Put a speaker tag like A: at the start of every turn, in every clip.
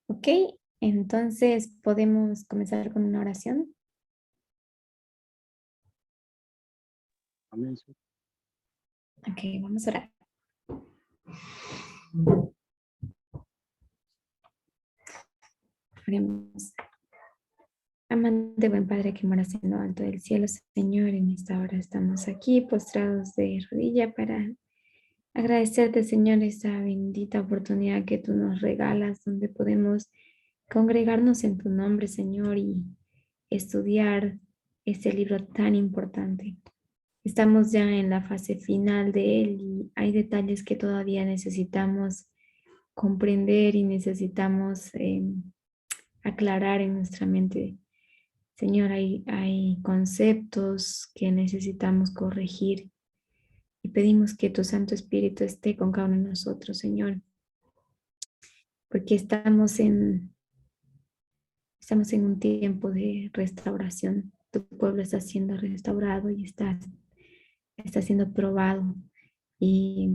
A: Ok, entonces podemos comenzar con una oración.
B: Amén.
A: Ok, vamos a orar. Oremos. Amante buen Padre que moras en lo alto del cielo, Señor, en esta hora estamos aquí postrados de rodilla para agradecerte, Señor, esta bendita oportunidad que tú nos regalas, donde podemos congregarnos en tu nombre, Señor, y estudiar este libro tan importante. Estamos ya en la fase final de él y hay detalles que todavía necesitamos comprender y necesitamos aclarar en nuestra mente. Señor, hay conceptos que necesitamos corregir y pedimos que tu Santo Espíritu esté con cada uno de nosotros, Señor, porque estamos en un tiempo de restauración. Tu pueblo está siendo restaurado y está siendo probado. Y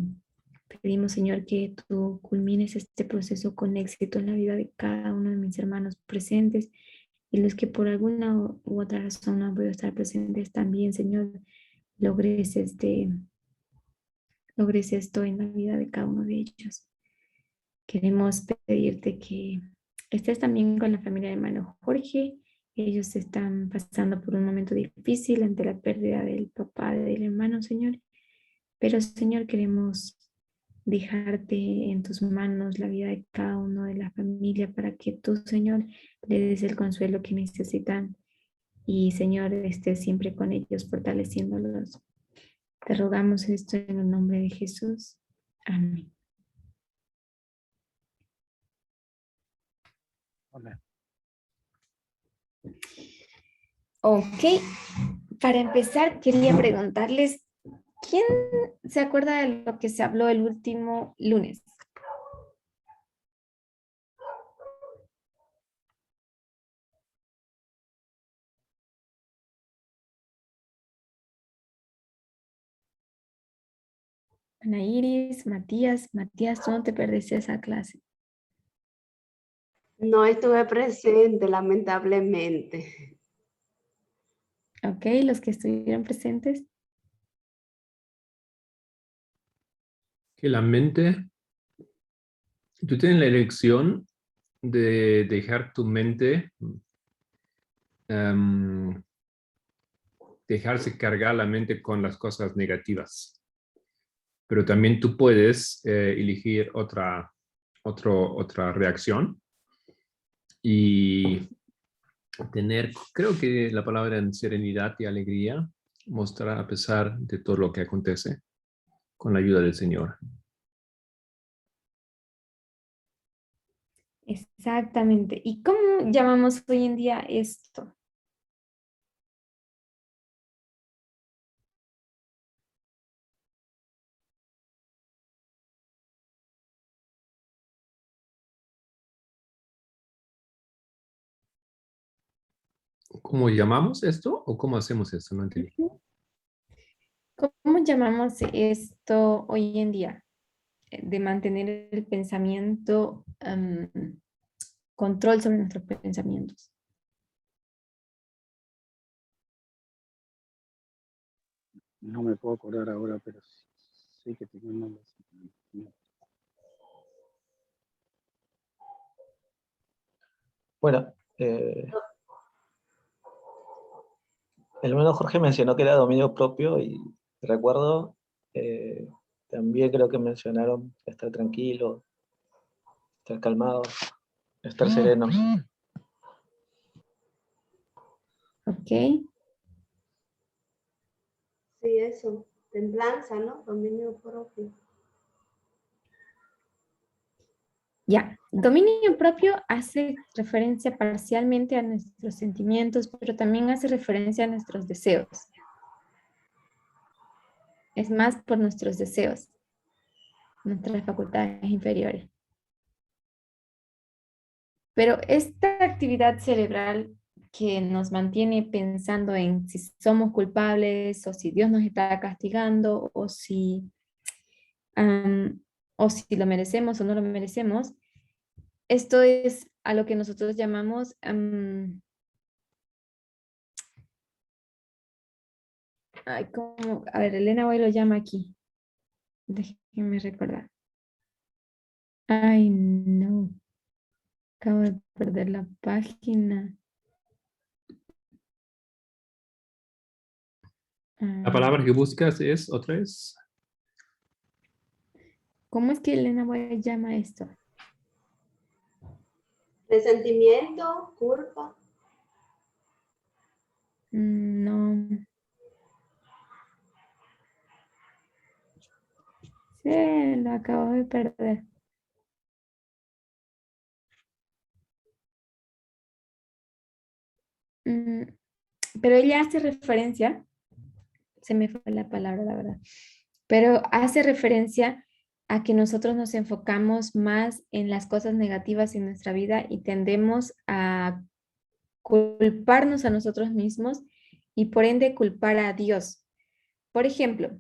A: pedimos, Señor, que tú culmines este proceso con éxito en la vida de cada uno de mis hermanos presentes y los que por alguna u otra razón no han podido estar presentes también, Señor, logres esto en la vida de cada uno de ellos. Queremos pedirte que estés también con la familia del hermano Jorge. Ellos están pasando por un momento difícil ante la pérdida del papá del hermano, Señor. Pero, Señor, queremos dejarte en tus manos la vida de cada uno de la familia para que tú, Señor, le des el consuelo que necesitan. Y, Señor, estés siempre con ellos, fortaleciéndolos. Te rogamos esto en el nombre de Jesús. Amén.
B: Amén.
A: Ok, para empezar quería preguntarles, ¿quién se acuerda de lo que se habló el último lunes? Ana Iris, Matías, tú no te perdiste esa clase.
C: No estuve presente, lamentablemente.
A: Ok, los que estuvieron presentes.
D: Que la mente, tú tienes la elección de dejar tu mente, dejarse cargar la mente con las cosas negativas. Pero también tú puedes elegir otra reacción y tener, creo que la palabra en serenidad y alegría, mostrar a pesar de todo lo que acontece, con la ayuda del Señor.
A: Exactamente. ¿Y cómo llamamos hoy en día esto?
D: ¿Cómo llamamos esto o cómo hacemos esto? No entendí.
A: ¿Cómo llamamos esto hoy en día? De mantener el pensamiento, control sobre nuestros pensamientos.
B: No me puedo acordar ahora, pero sí que tengo un nombre.
E: Bueno, el hermano Jorge mencionó que era dominio propio y recuerdo, también creo que mencionaron estar tranquilo, estar calmado, estar sereno.
A: Ok.
C: Sí, eso. Templanza, ¿no? Dominio propio.
A: Ya, dominio propio hace referencia parcialmente a nuestros sentimientos, pero también hace referencia a nuestros deseos. Es más por nuestros deseos, nuestras facultades inferiores. Pero esta actividad cerebral que nos mantiene pensando en si somos culpables o si Dios nos está castigando o si lo merecemos o no lo merecemos, esto es a lo que nosotros llamamos como, a ver, Elena White lo llama aquí. Déjenme recordar. Ay, no. Acabo de perder la página.
D: La palabra que buscas es otra vez.
A: ¿Cómo es que Elena White llama esto?
C: Resentimiento, culpa.
A: No. Sí, lo acabo de perder. Pero ella hace referencia, se me fue la palabra, la verdad, pero hace referencia a que nosotros nos enfocamos más en las cosas negativas en nuestra vida y tendemos a culparnos a nosotros mismos y por ende culpar a Dios. Por ejemplo,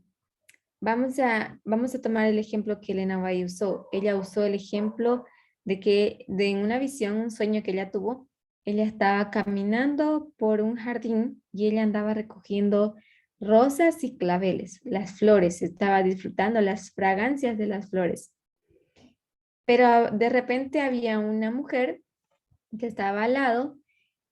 A: vamos a tomar el ejemplo que Elena White usó. Ella usó el ejemplo de que en una visión, un sueño que ella tuvo, ella estaba caminando por un jardín y ella andaba recogiendo rosas y claveles, las flores, estaba disfrutando las fragancias de las flores. Pero de repente había una mujer que estaba al lado,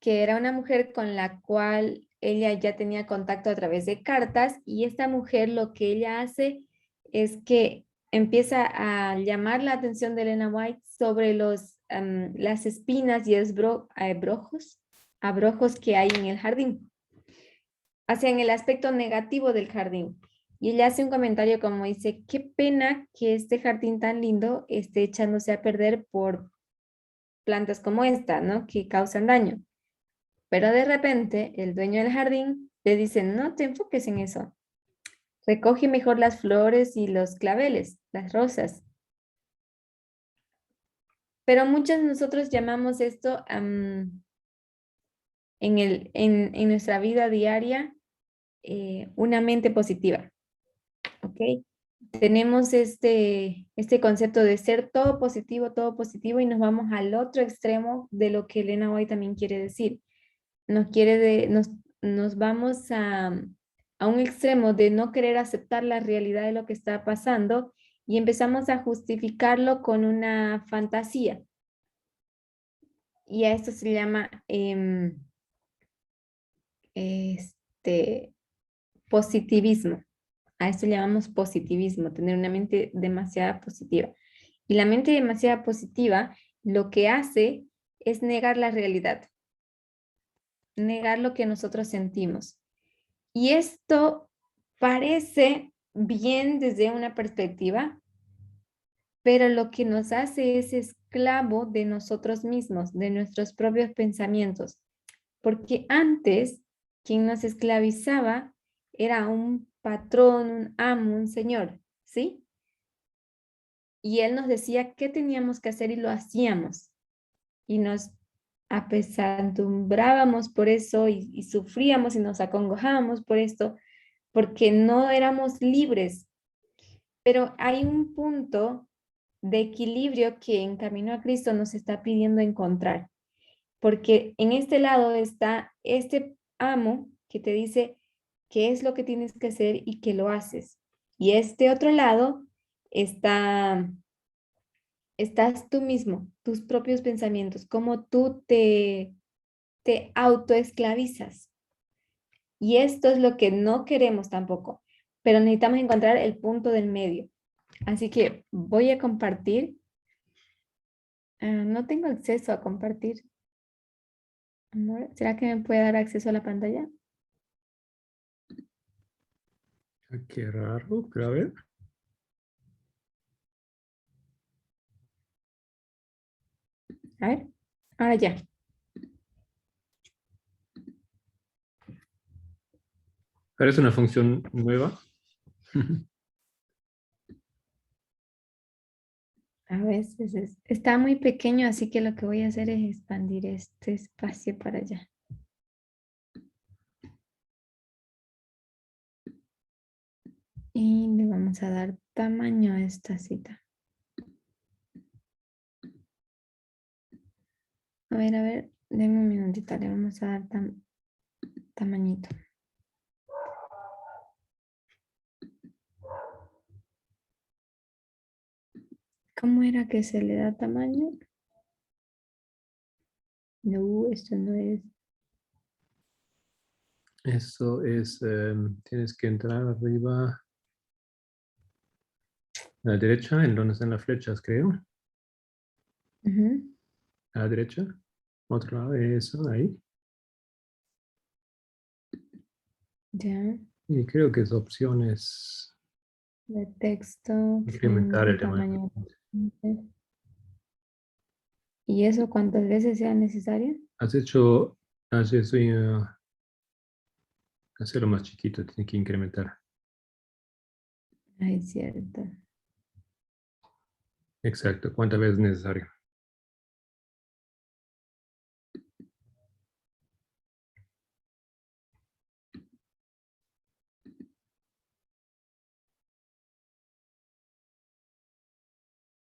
A: que era una mujer con la cual ella ya tenía contacto a través de cartas, y esta mujer lo que ella hace es que empieza a llamar la atención de Elena White sobre las espinas y abrojos que hay en el jardín, hacia en el aspecto negativo del jardín. Y ella hace un comentario como dice, qué pena que este jardín tan lindo esté echándose a perder por plantas como esta, ¿no? Que causan daño. Pero de repente el dueño del jardín le dice, no te enfoques en eso. Recoge mejor las flores y los claveles, las rosas. Pero muchos de nosotros llamamos esto en nuestra vida diaria una mente positiva. ¿Ok? Tenemos este concepto de ser todo positivo y nos vamos al otro extremo de lo que Elena hoy también quiere decir. Nos vamos a un extremo de no querer aceptar la realidad de lo que está pasando y empezamos a justificarlo con una fantasía. Y a esto se llama positivismo. A esto le llamamos positivismo, tener una mente demasiado positiva. Y la mente demasiado positiva lo que hace es negar la realidad, negar lo que nosotros sentimos. Y esto parece bien desde una perspectiva, pero lo que nos hace es esclavo de nosotros mismos, de nuestros propios pensamientos. Porque antes, quien nos esclavizaba era un patrón, un amo, un señor, ¿sí? Y él nos decía qué teníamos que hacer y lo hacíamos. Y nos apesadumbrábamos por eso y sufríamos y nos acongojábamos por esto, porque no éramos libres. Pero hay un punto de equilibrio que en Camino a Cristo nos está pidiendo encontrar, porque en este lado está este amo que te dice qué es lo que tienes que hacer y que lo haces. Y este otro lado estás tú mismo, tus propios pensamientos, cómo tú te autoesclavizas. Y esto es lo que no queremos tampoco, pero necesitamos encontrar el punto del medio. Así que voy a compartir. No tengo acceso a compartir. Amor, ¿será que me puede dar acceso a la pantalla?
D: Qué raro, pero a ver.
A: A ver, ahora ya.
D: Parece una función nueva.
A: A veces está muy pequeño, así que lo que voy a hacer es expandir este espacio para allá. Y le vamos a dar tamaño a esta cita. A ver, denme un minutito, le vamos a dar tamañito. ¿Cómo era que se le da tamaño? No, esto no es.
D: Eso es, tienes que entrar arriba a la derecha, en donde están las flechas, creo.
A: Ujú,
D: A la derecha. Otro lado, eso, ahí.
A: ya,
D: Y creo que es opciones.
A: de texto,
D: Incrementar el
A: tamaño.
D: tamaño.
A: ¿Y eso cuántas veces sea necesario?
D: Has eso y hacerlo más chiquito, tiene que incrementar.
A: Ay, cierto.
D: Exacto, ¿cuántas veces es necesario?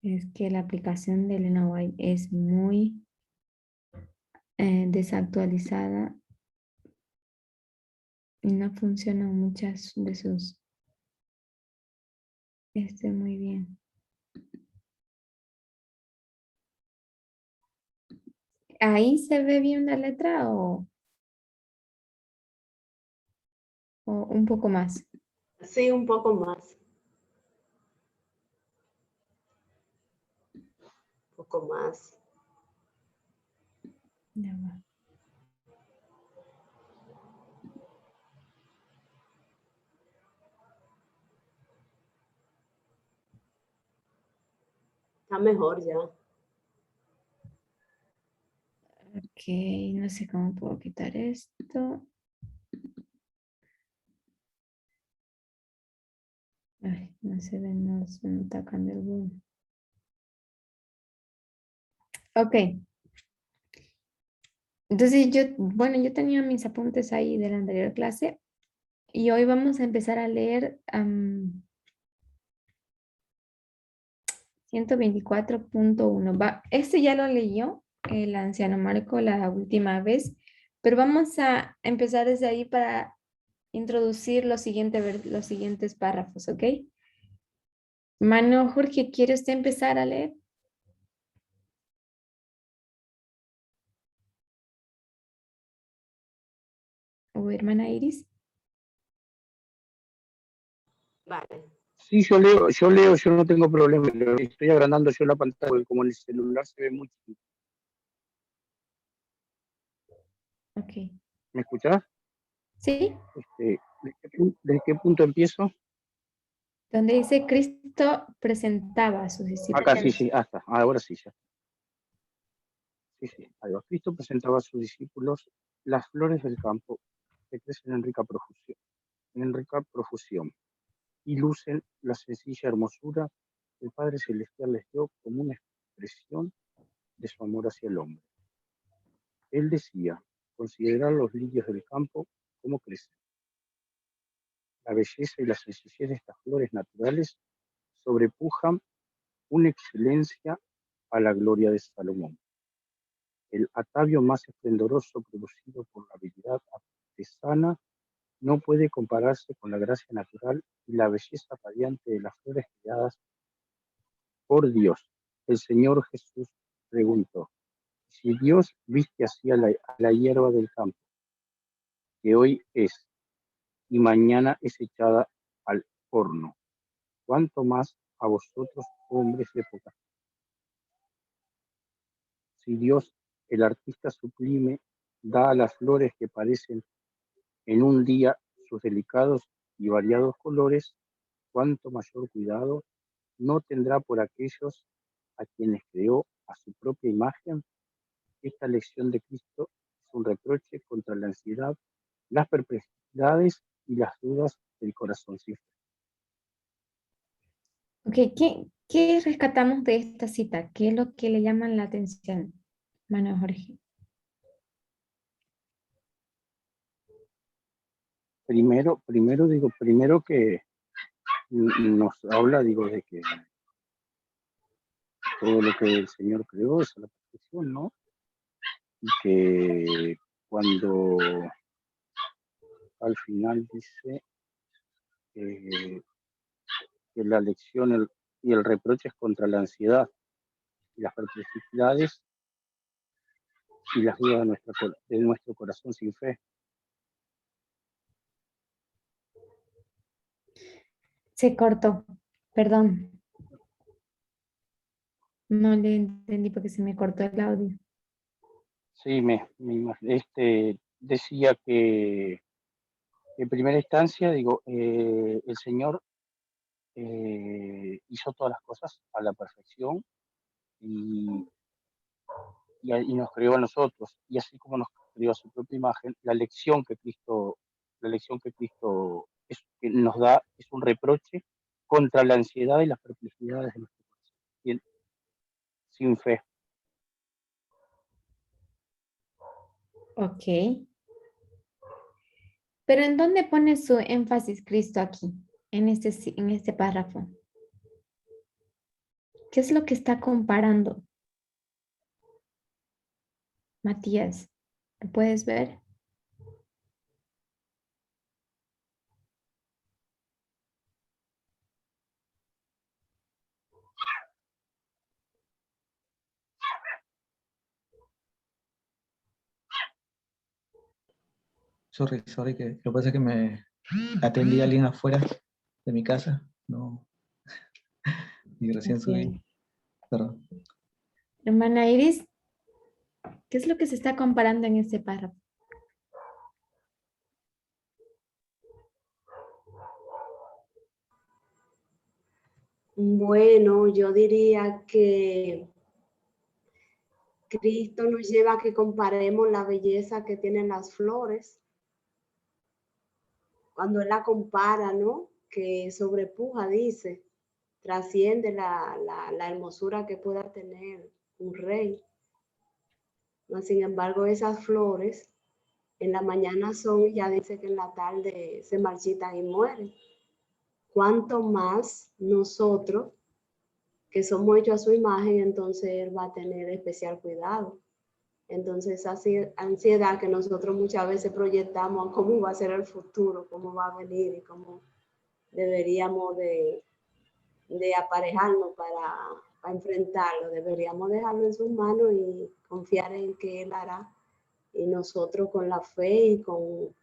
A: Es que la aplicación de Elena White es muy desactualizada y no funcionan muchas de sus. Muy bien. ¿Ahí se ve bien la letra o un poco más?
C: Sí, un poco más. Un poco más.
A: Ya va.
C: Está mejor ya.
A: Ok, no sé cómo puedo quitar esto. Ay, no se ve, no se me está cambiando el volumen. Ok. Entonces yo tenía mis apuntes ahí de la anterior clase y hoy vamos a empezar a leer 124.1. Este ya lo leyó el anciano Marco la última vez, pero vamos a empezar desde ahí para introducir los siguientes párrafos, ¿ok? Mano Jorge, ¿quiere usted empezar a leer? ¿O hermana Iris?
C: Vale.
B: Sí, yo no tengo problema. Estoy agrandando yo la pantalla porque como en el celular se ve mucho.
A: Ok.
B: ¿Me escuchás?
A: ¿Sí?
B: ¿De qué punto empiezo?
A: Donde dice Cristo presentaba a sus
B: Acá, sí,
A: discípulos.
B: sí, hasta. Ahora sí, ya. Sí, sí. Ahí va. Cristo presentaba a sus discípulos las flores del campo que crecen en rica profusión y lucen la sencilla hermosura que el Padre Celestial les dio como una expresión de su amor hacia el hombre. Él decía, considerar los lirios del campo cómo crecen. La belleza y la sencillez de estas flores naturales sobrepujan una excelencia a la gloria de Salomón. El atavío más esplendoroso producido por la habilidad artesana no puede compararse con la gracia natural y la belleza radiante de las flores creadas por Dios. El Señor Jesús preguntó, si Dios viste así a la hierba del campo, que hoy es y mañana es echada al horno, ¿cuánto más a vosotros, hombres de poca? Si Dios, el artista sublime, da a las flores que parecen en un día sus delicados y variados colores, cuánto mayor cuidado no tendrá por aquellos a quienes creó a su propia imagen. Esta lección de Cristo es un reproche contra la ansiedad, las perplejidades y las dudas del corazón.
A: Ok, ¿qué rescatamos de esta cita? ¿Qué es lo que le llama la atención, Mano Jorge?
B: Primero que nos habla, de que todo lo que el Señor creó es a la perfección, ¿no? y que cuando al final dice que la lección y el reproche es contra la ansiedad y las perplejidades y las dudas de nuestro corazón sin fe.
A: Se cortó, perdón. No le entendí porque se me cortó el audio.
B: Sí, decía que en primera instancia, digo, el Señor hizo todas las cosas a la perfección y nos creó a nosotros, y así como nos creó a su propia imagen, la lección que Cristo que nos da es un reproche contra la ansiedad y las perplejidades de nuestro corazón, sin fe.
A: Ok. Pero ¿en dónde pone su énfasis Cristo aquí, en este párrafo? ¿Qué es lo que está comparando? Matías, ¿lo puedes ver?
E: Sorry, que lo que pasa es que me atendí a alguien afuera de mi casa, no, y recién subí,
A: Ok.
E: perdón.
A: Hermana Iris, ¿qué es lo que se está comparando en este párrafo?
C: Bueno, yo diría que Cristo nos lleva a que comparemos la belleza que tienen las flores. Cuando Él la compara, ¿no? Que sobrepuja, dice, trasciende la hermosura que pueda tener un rey. Sin embargo, esas flores en la mañana son, ya dice que en la tarde se marchitan y mueren. Cuanto más nosotros, que somos hechos a su imagen, entonces Él va a tener especial cuidado. Entonces, esa ansiedad que nosotros muchas veces proyectamos a cómo va a ser el futuro, cómo va a venir y cómo deberíamos de aparejarnos para enfrentarlo. Deberíamos dejarlo en sus manos y confiar en que Él hará. Y nosotros con la fe y con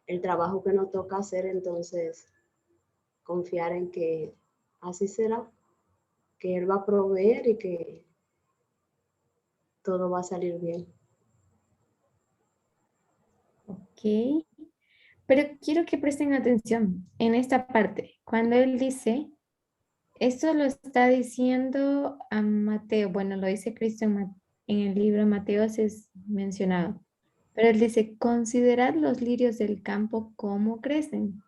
C: el trabajo que nos toca hacer, entonces confiar en que así será, que Él va a proveer y que todo va a salir bien.
A: Ok. Pero quiero que presten atención en esta parte. Cuando él dice, esto lo está diciendo a Mateo, bueno, lo dice Cristo en el libro de Mateo, es mencionado. Pero él dice, considerad los lirios del campo cómo crecen.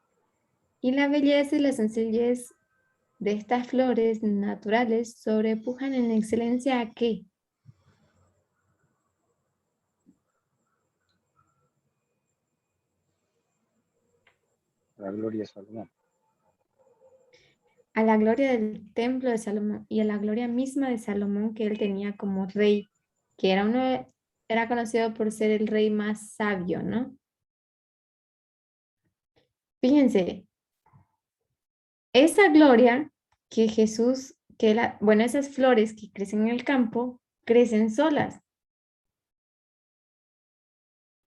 A: Y la belleza y la sencillez de estas flores naturales sobrepujan en excelencia ¿a qué?
B: La gloria de Salomón.
A: A la gloria del templo de Salomón y a la gloria misma de Salomón que él tenía como rey, que era conocido por ser el rey más sabio, ¿no? Fíjense, esa gloria que Jesús, bueno, esas flores que crecen en el campo, crecen solas.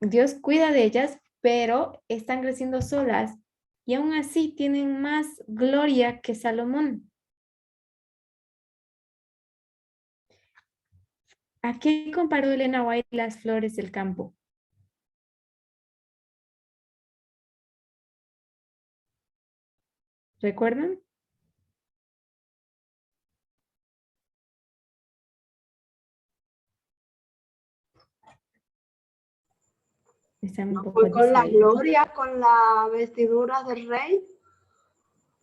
A: Dios cuida de ellas, pero están creciendo solas y aún así tienen más gloria que Salomón. ¿A qué comparó Elena White las flores del campo? ¿Recuerdan? Están un
C: ¿No
A: poco
C: fue con la
A: distraídos.
C: gloria, con la vestidura del rey?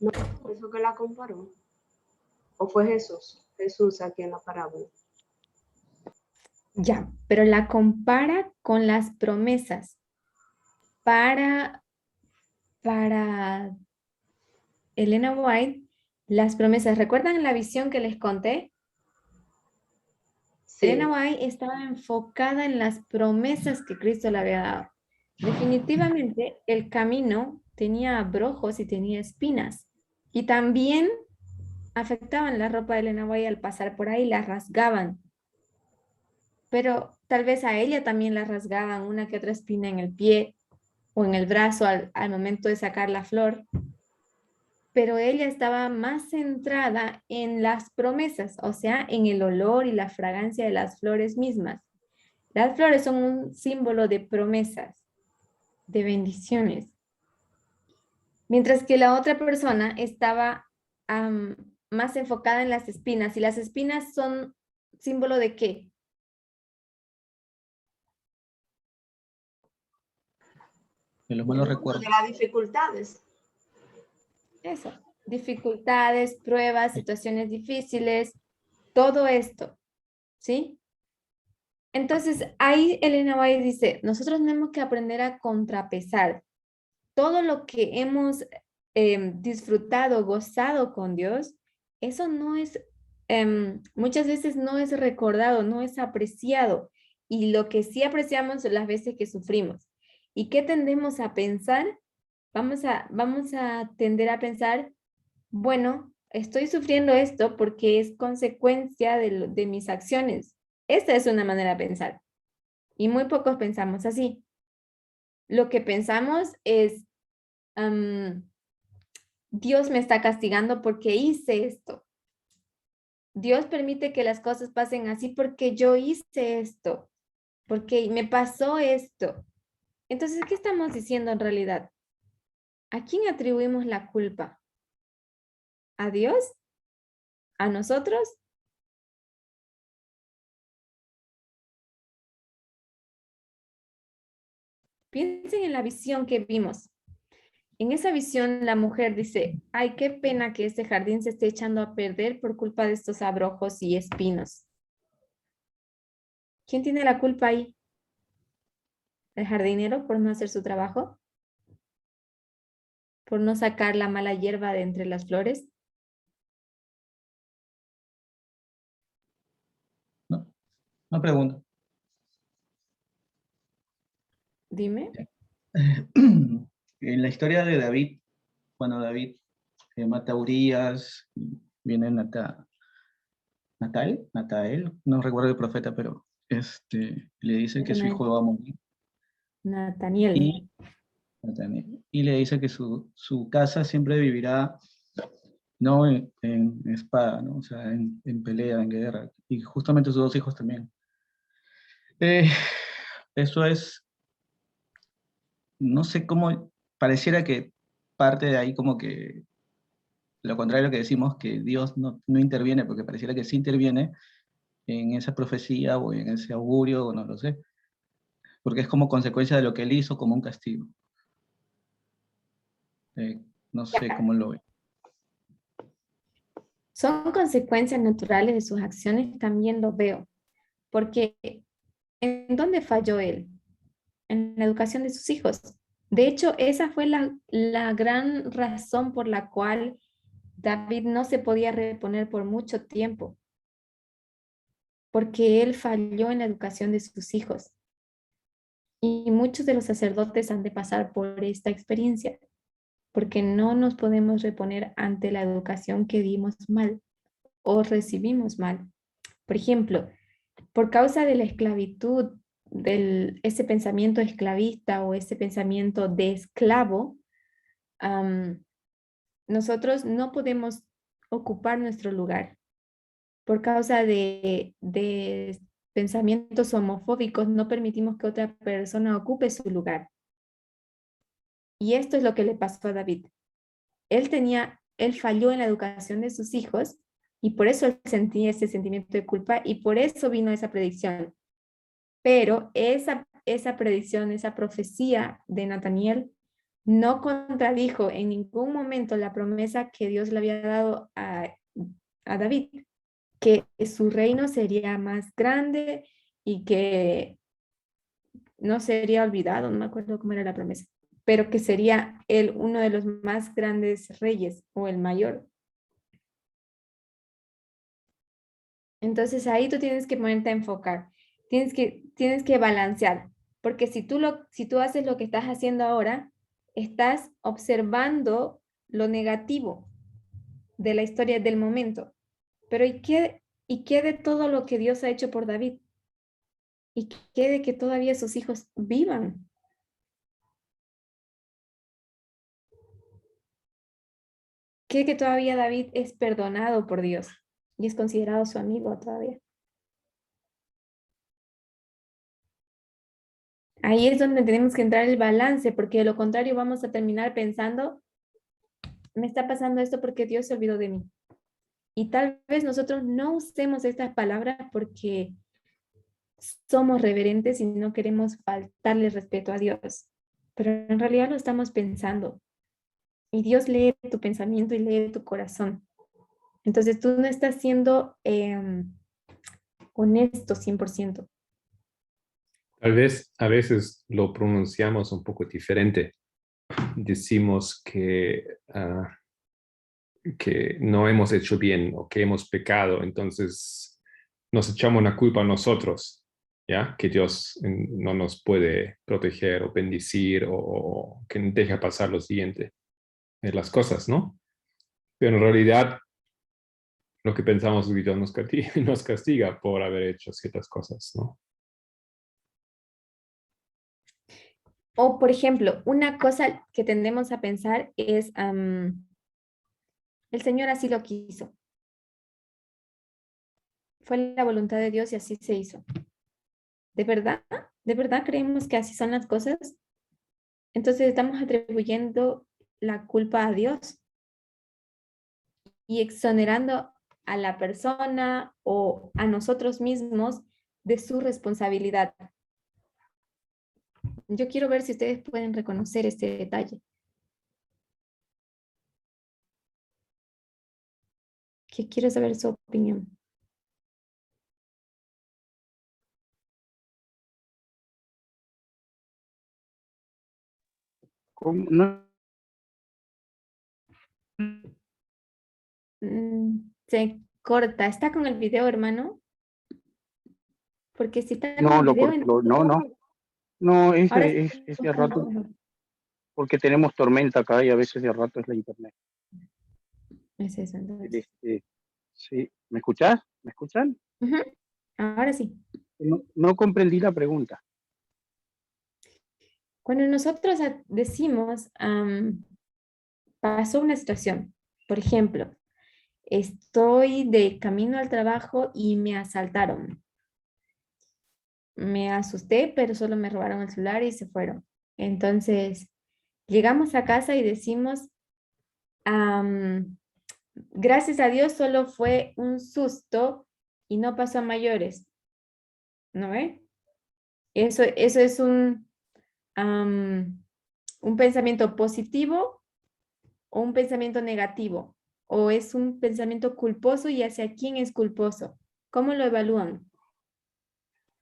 C: ¿No fue eso que la comparó? ¿O fue Jesús? Jesús aquí en la parábola.
A: Ya, pero la compara con las promesas para Elena White, las promesas. ¿Recuerdan la visión que les conté? Elena White estaba enfocada en las promesas que Cristo le había dado. Definitivamente el camino tenía abrojos y tenía espinas. Y también afectaban la ropa de Elena White al pasar por ahí, la rasgaban. Pero tal vez a ella también la rasgaban una que otra espina en el pie o en el brazo al momento de sacar la flor. Pero ella estaba más centrada en las promesas, o sea, en el olor y la fragancia de las flores mismas. Las flores son un símbolo de promesas, de bendiciones. Mientras que la otra persona estaba más enfocada en las espinas. ¿Y las espinas son símbolo de qué?
E: De los malos recuerdos.
C: De las dificultades.
A: Eso, dificultades, pruebas, situaciones difíciles, todo esto, ¿sí? Entonces, ahí Elena White dice, nosotros tenemos que aprender a contrapesar todo lo que hemos disfrutado, gozado con Dios. Eso no es, muchas veces no es recordado, no es apreciado. Y lo que sí apreciamos son las veces que sufrimos. ¿Y qué tendemos a pensar? Vamos a tender a pensar, bueno, estoy sufriendo esto porque es consecuencia de mis acciones. Esta es una manera de pensar. Y muy pocos pensamos así. Lo que pensamos es, Dios me está castigando porque hice esto. Dios permite que las cosas pasen así porque yo hice esto, porque me pasó esto. Entonces, ¿qué estamos diciendo en realidad? ¿A quién atribuimos la culpa? ¿A Dios? ¿A nosotros? Piensen en la visión que vimos. En esa visión, la mujer dice, ay, qué pena que este jardín se esté echando a perder por culpa de estos abrojos y espinos. ¿Quién tiene la culpa ahí? ¿El jardinero por no hacer su trabajo? ¿Por no sacar la mala hierba de entre las flores?
E: No, no pregunto.
A: Dime.
E: En la historia de David, cuando David mata a Urías, viene Natael, no recuerdo el profeta, pero le dice que su hijo va a morir.
A: Nataniel.
E: Y le dice que su casa siempre vivirá no en espada, ¿no? O sea, en pelea, en guerra. Y justamente sus dos hijos también. Eso es, no sé cómo, pareciera que parte de ahí como que lo contrario a lo que decimos, que Dios no interviene, porque pareciera que sí interviene en esa profecía o en ese augurio, o no lo sé, porque es como consecuencia de lo que él hizo, como un castigo. No sé cómo lo ve.
A: Son consecuencias naturales de sus acciones, también lo veo. Porque ¿en dónde falló él? En la educación de sus hijos. De hecho, esa fue la gran razón por la cual David no se podía reponer por mucho tiempo. Porque él falló en la educación de sus hijos. Y muchos de los sacerdotes han de pasar por esta experiencia, porque no nos podemos reponer ante la educación que dimos mal o recibimos mal. Por ejemplo, por causa de la esclavitud, ese pensamiento esclavista o ese pensamiento de esclavo, nosotros no podemos ocupar nuestro lugar. Por causa de pensamientos homofóbicos, no permitimos que otra persona ocupe su lugar. Y esto es lo que le pasó a David. Él falló en la educación de sus hijos y por eso él sentía ese sentimiento de culpa y por eso vino esa predicción. Pero esa predicción, esa profecía de Nataniel no contradijo en ningún momento la promesa que Dios le había dado a David, que su reino sería más grande y que no sería olvidado, no me acuerdo cómo era la promesa, pero que sería él uno de los más grandes reyes o el mayor. Entonces ahí tú tienes que ponerte a enfocar, tienes que balancear, porque si tú haces lo que estás haciendo ahora, estás observando lo negativo de la historia del momento. Pero ¿y qué de todo lo que Dios ha hecho por David? ¿Y qué de que todavía sus hijos vivan? ¿Qué de que todavía David es perdonado por Dios y es considerado su amigo todavía? Ahí es donde tenemos que entrar el balance, porque de lo contrario vamos a terminar pensando, me está pasando esto porque Dios se olvidó de mí. Y tal vez nosotros no usemos estas palabras porque somos reverentes y no queremos faltarle respeto a Dios, pero en realidad lo estamos pensando. Y Dios lee tu pensamiento y lee tu corazón. Entonces tú no estás siendo honesto 100%.
D: Tal vez a veces lo pronunciamos un poco diferente. Decimos que no hemos hecho bien o que hemos pecado, entonces nos echamos una culpa a nosotros, ¿ya? Que Dios no nos puede proteger o bendecir o que deja pasar lo siguiente, las cosas, ¿no? Pero en realidad lo que pensamos es que Dios nos castiga por haber hecho ciertas cosas, ¿no?
A: O, por ejemplo, una cosa que tendemos a pensar es, el Señor así lo quiso. Fue la voluntad de Dios y así se hizo. ¿De verdad? ¿De verdad creemos que así son las cosas? Entonces estamos atribuyendo la culpa a Dios y exonerando a la persona o a nosotros mismos de su responsabilidad. Yo quiero ver si ustedes pueden reconocer este detalle. Que quiero saber su opinión.
B: ¿Cómo? No,
A: Se corta. ¿Está con el video, hermano? Porque si está con
B: no,
A: el video,
B: no,
A: ahora sí.
B: es de rato, porque tenemos tormenta acá y a veces de rato es la internet.
A: Es eso, entonces.
B: Sí, ¿me escuchás? ¿Me escuchan?
A: Ujú. Ahora sí.
B: No comprendí la pregunta.
A: Cuando nosotros decimos, pasó una situación, por ejemplo, estoy de camino al trabajo y me asaltaron. Me asusté, pero solo me robaron el celular y se fueron. Entonces, llegamos a casa y decimos, gracias a Dios solo fue un susto y no pasó a mayores. ¿No ve? Eso es un pensamiento positivo o un pensamiento negativo, o es un pensamiento culposo y hacia quién es culposo. ¿Cómo lo evalúan?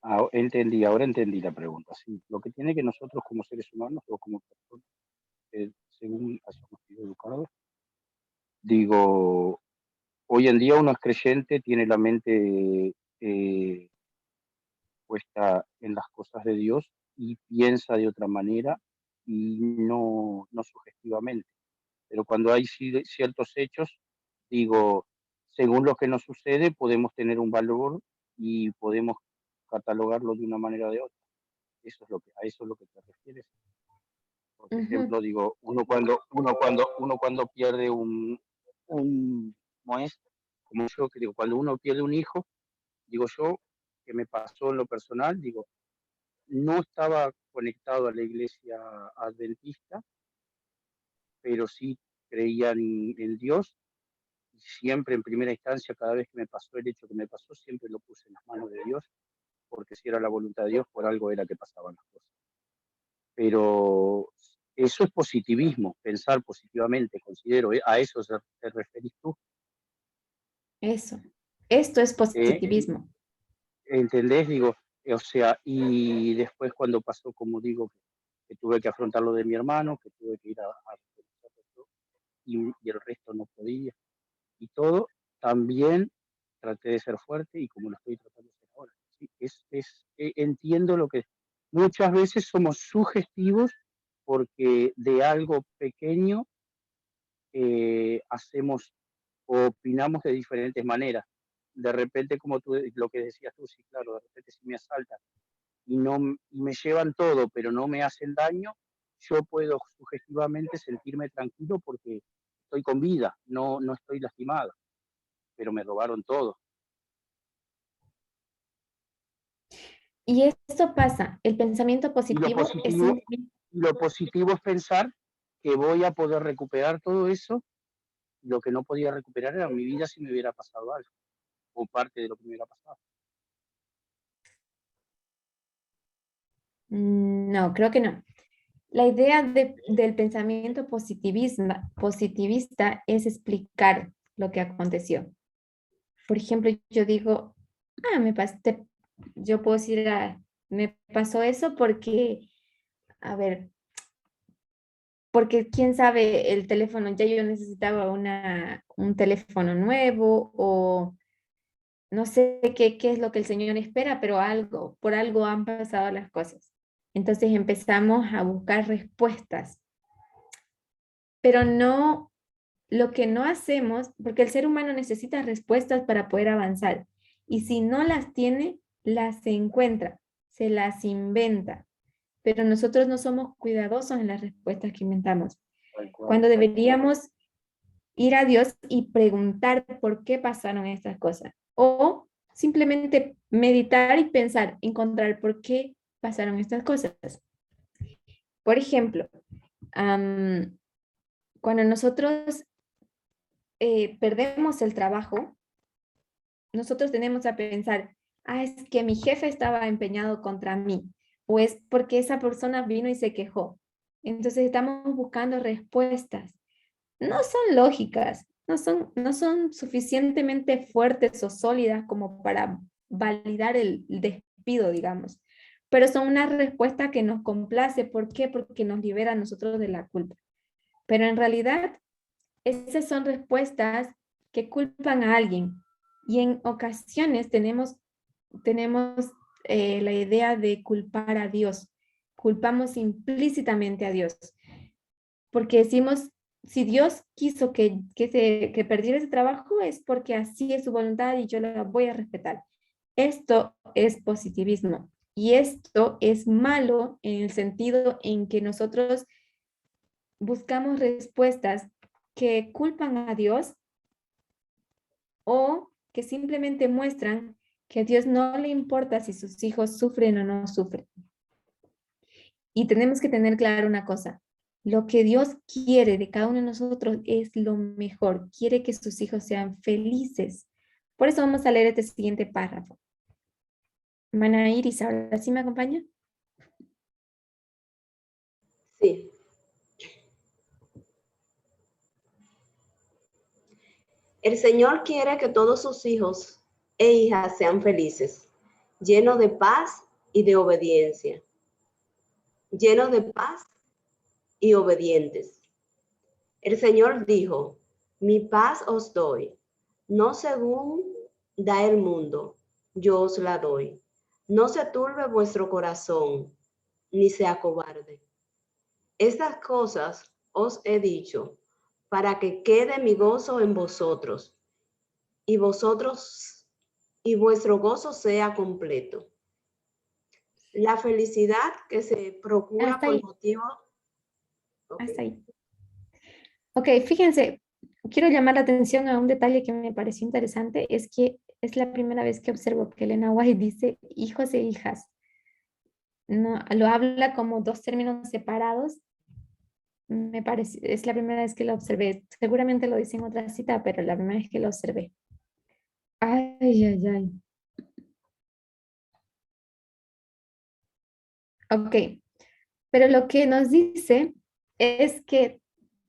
B: Ahora entendí la pregunta. Sí, lo que tiene que nosotros como seres humanos o como personas, según hayamos sido educados, digo, hoy en día uno es creyente, tiene la mente puesta en las cosas de Dios y piensa de otra manera y no sugestivamente. Pero cuando hay ciertos hechos, digo, según lo que nos sucede, podemos tener un valor y podemos catalogarlo de una manera o de otra. A eso es lo que te refieres. Por
A: Ujú.
B: ejemplo, digo, uno cuando pierde ¿cómo es? Como yo que digo, cuando uno pierde un hijo, digo yo, que me pasó en lo personal, digo, no estaba conectado a la iglesia adventista, pero sí creía en Dios. Y siempre en primera instancia, cada vez que me pasó el hecho que me pasó, siempre lo puse en las manos de Dios, porque si era la voluntad de Dios, por algo era que pasaban las cosas. Pero eso es positivismo, pensar positivamente, considero, a eso te referís tú.
A: Eso. Esto es
B: Eh,
A: positivismo.
B: ¿Entendés? Digo, o sea, y después cuando pasó, como digo, que tuve que afrontar lo de mi hermano, que tuve que ir a y el resto no podía. Y todo, también traté de ser fuerte y como lo estoy tratando de ser ahora. ¿Sí? Entiendo lo que... Muchas veces somos sugestivos porque de algo pequeño hacemos o opinamos de diferentes maneras. De repente, como tú, lo que decías tú, sí, claro, de repente si me asaltan y me llevan todo, pero no me hacen daño, yo puedo sugestivamente sentirme tranquilo porque estoy con vida, no estoy lastimado, pero me robaron todo.
A: Y esto pasa, el pensamiento positivo es
B: Lo positivo es pensar que voy a poder recuperar todo eso. Lo que no podía recuperar era mi vida si me hubiera pasado algo, o parte de lo que me hubiera pasado.
A: No, creo que no. La idea del pensamiento positivista es explicar lo que aconteció. Por ejemplo, yo digo, yo puedo decir, me pasó eso porque, a ver, porque quién sabe, el teléfono, ya yo necesitaba un teléfono nuevo o no sé qué es lo que el Señor espera, pero por algo han pasado las cosas. Entonces empezamos a buscar respuestas, pero no, lo que no hacemos, porque el ser humano necesita respuestas para poder avanzar, y si no las tiene, las encuentra, se las inventa, pero nosotros no somos cuidadosos en las respuestas que inventamos. Cuando deberíamos ir a Dios y preguntar por qué pasaron estas cosas, o simplemente meditar y pensar, encontrar por qué pasaron estas cosas. Por ejemplo, cuando nosotros perdemos el trabajo, nosotros tenemos a pensar, es que mi jefe estaba empeñado contra mí, o es porque esa persona vino y se quejó. Entonces estamos buscando respuestas. No son lógicas, no son suficientemente fuertes o sólidas como para validar el despido, digamos, pero son una respuesta que nos complace. ¿Por qué? Porque nos libera a nosotros de la culpa. Pero en realidad, esas son respuestas que culpan a alguien. Y en ocasiones tenemos la idea de culpar a Dios. Culpamos implícitamente a Dios. Porque decimos, si Dios quiso que perdiera ese trabajo, es porque así es su voluntad y yo la voy a respetar. Esto es positivismo. Y esto es malo en el sentido en que nosotros buscamos respuestas que culpan a Dios o que simplemente muestran que a Dios no le importa si sus hijos sufren o no sufren. Y tenemos que tener claro una cosa, lo que Dios quiere de cada uno de nosotros es lo mejor, quiere que sus hijos sean felices. Por eso vamos a leer este siguiente párrafo. Hermana Iris, ¿ahora sí me acompaña?
C: Sí. El Señor quiere que todos sus hijos e hijas sean felices, llenos de paz y de obediencia. Llenos de paz y obedientes. El Señor dijo, mi paz os doy, no según da el mundo, yo os la doy. No se turbe vuestro corazón, ni se acobarde. Estas cosas os he dicho, para que quede mi gozo en vosotros, y vuestro gozo sea completo. La felicidad que se procura
A: Hasta
C: por
A: ahí.
C: motivo...
A: Hasta ahí. Ok, fíjense, quiero llamar la atención a un detalle que me pareció interesante, es que es la primera vez que observo que Elena White dice hijos e hijas. No, lo habla como dos términos separados. Me parece, es la primera vez que lo observé. Seguramente lo dice en otra cita, pero la primera vez que lo observé. Ay, ay, ay. Ok, pero lo que nos dice es que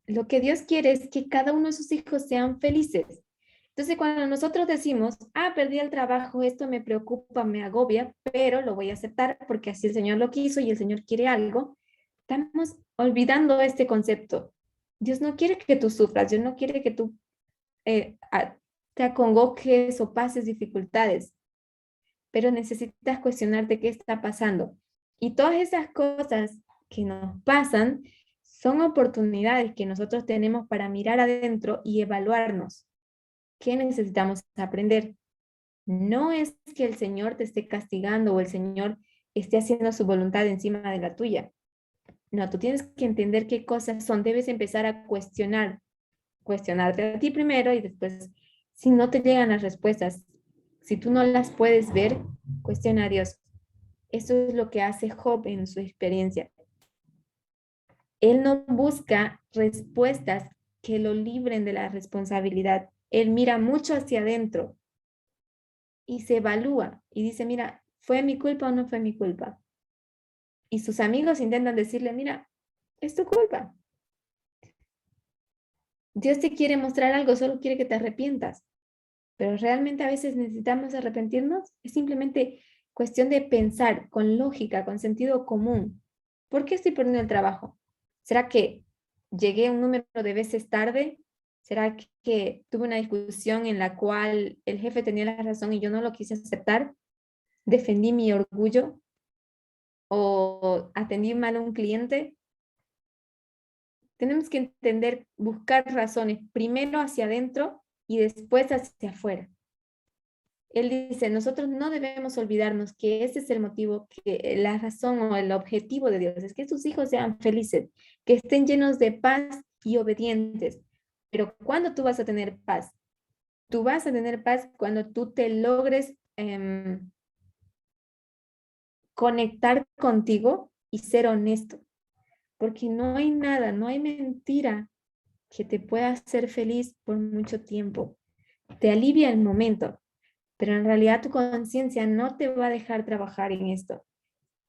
A: lo que Dios quiere es que cada uno de sus hijos sean felices. Entonces, cuando nosotros decimos, perdí el trabajo, esto me preocupa, me agobia, pero lo voy a aceptar porque así el Señor lo quiso y el Señor quiere algo, estamos olvidando este concepto. Dios no quiere que tú sufras, Dios no quiere que tú te acongojes o pases dificultades, pero necesitas cuestionarte qué está pasando. Y todas esas cosas que nos pasan son oportunidades que nosotros tenemos para mirar adentro y evaluarnos. ¿Qué necesitamos aprender? No es que el Señor te esté castigando o el Señor esté haciendo su voluntad encima de la tuya. No, tú tienes que entender qué cosas son. Debes empezar a cuestionarte a ti primero y después, si no te llegan las respuestas, si tú no las puedes ver, cuestiona a Dios. Eso es lo que hace Job en su experiencia. Él no busca respuestas que lo libren de la responsabilidad. Él mira mucho hacia adentro y se evalúa y dice, mira, ¿fue mi culpa o no fue mi culpa? Y sus amigos intentan decirle, mira, es tu culpa. Dios te quiere mostrar algo, solo quiere que te arrepientas. Pero realmente a veces necesitamos arrepentirnos. Es simplemente cuestión de pensar con lógica, con sentido común. ¿Por qué estoy perdiendo el trabajo? ¿Será que llegué un número de veces tarde? ¿Será que tuve una discusión en la cual el jefe tenía la razón y yo no lo quise aceptar? ¿Defendí mi orgullo? ¿O atendí mal a un cliente? Tenemos que entender, buscar razones, primero hacia adentro y después hacia afuera. Él dice, nosotros no debemos olvidarnos que ese es el motivo, que la razón o el objetivo de Dios es que sus hijos sean felices, que estén llenos de paz y obedientes. Pero ¿cuándo tú vas a tener paz? Tú vas a tener paz cuando tú te logres conectar contigo y ser honesto. Porque no hay nada, no hay mentira que te pueda hacer feliz por mucho tiempo. Te alivia el momento, pero en realidad tu conciencia no te va a dejar trabajar en esto.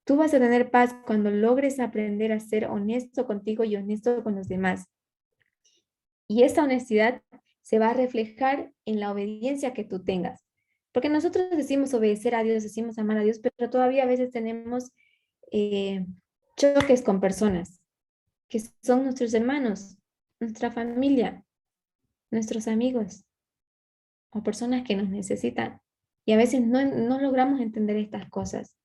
A: Tú vas a tener paz cuando logres aprender a ser honesto contigo y honesto con los demás. Y esa honestidad se va a reflejar en la obediencia que tú tengas. Porque nosotros decimos obedecer a Dios, decimos amar a Dios, pero todavía a veces tenemos choques con personas que son nuestros hermanos, nuestra familia, nuestros amigos o personas que nos necesitan. Y a veces no logramos entender estas cosas.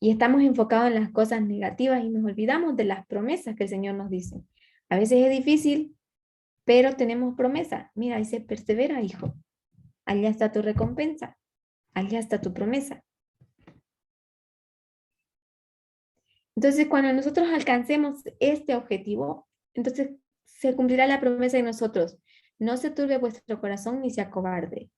A: Y estamos enfocados en las cosas negativas y nos olvidamos de las promesas que el Señor nos dice. A veces es difícil, pero tenemos promesa. Mira, dice, persevera, hijo. Allá está tu recompensa. Allá está tu promesa. Entonces, cuando nosotros alcancemos este objetivo, entonces se cumplirá la promesa de nosotros. No se turbe vuestro corazón ni se acobarde.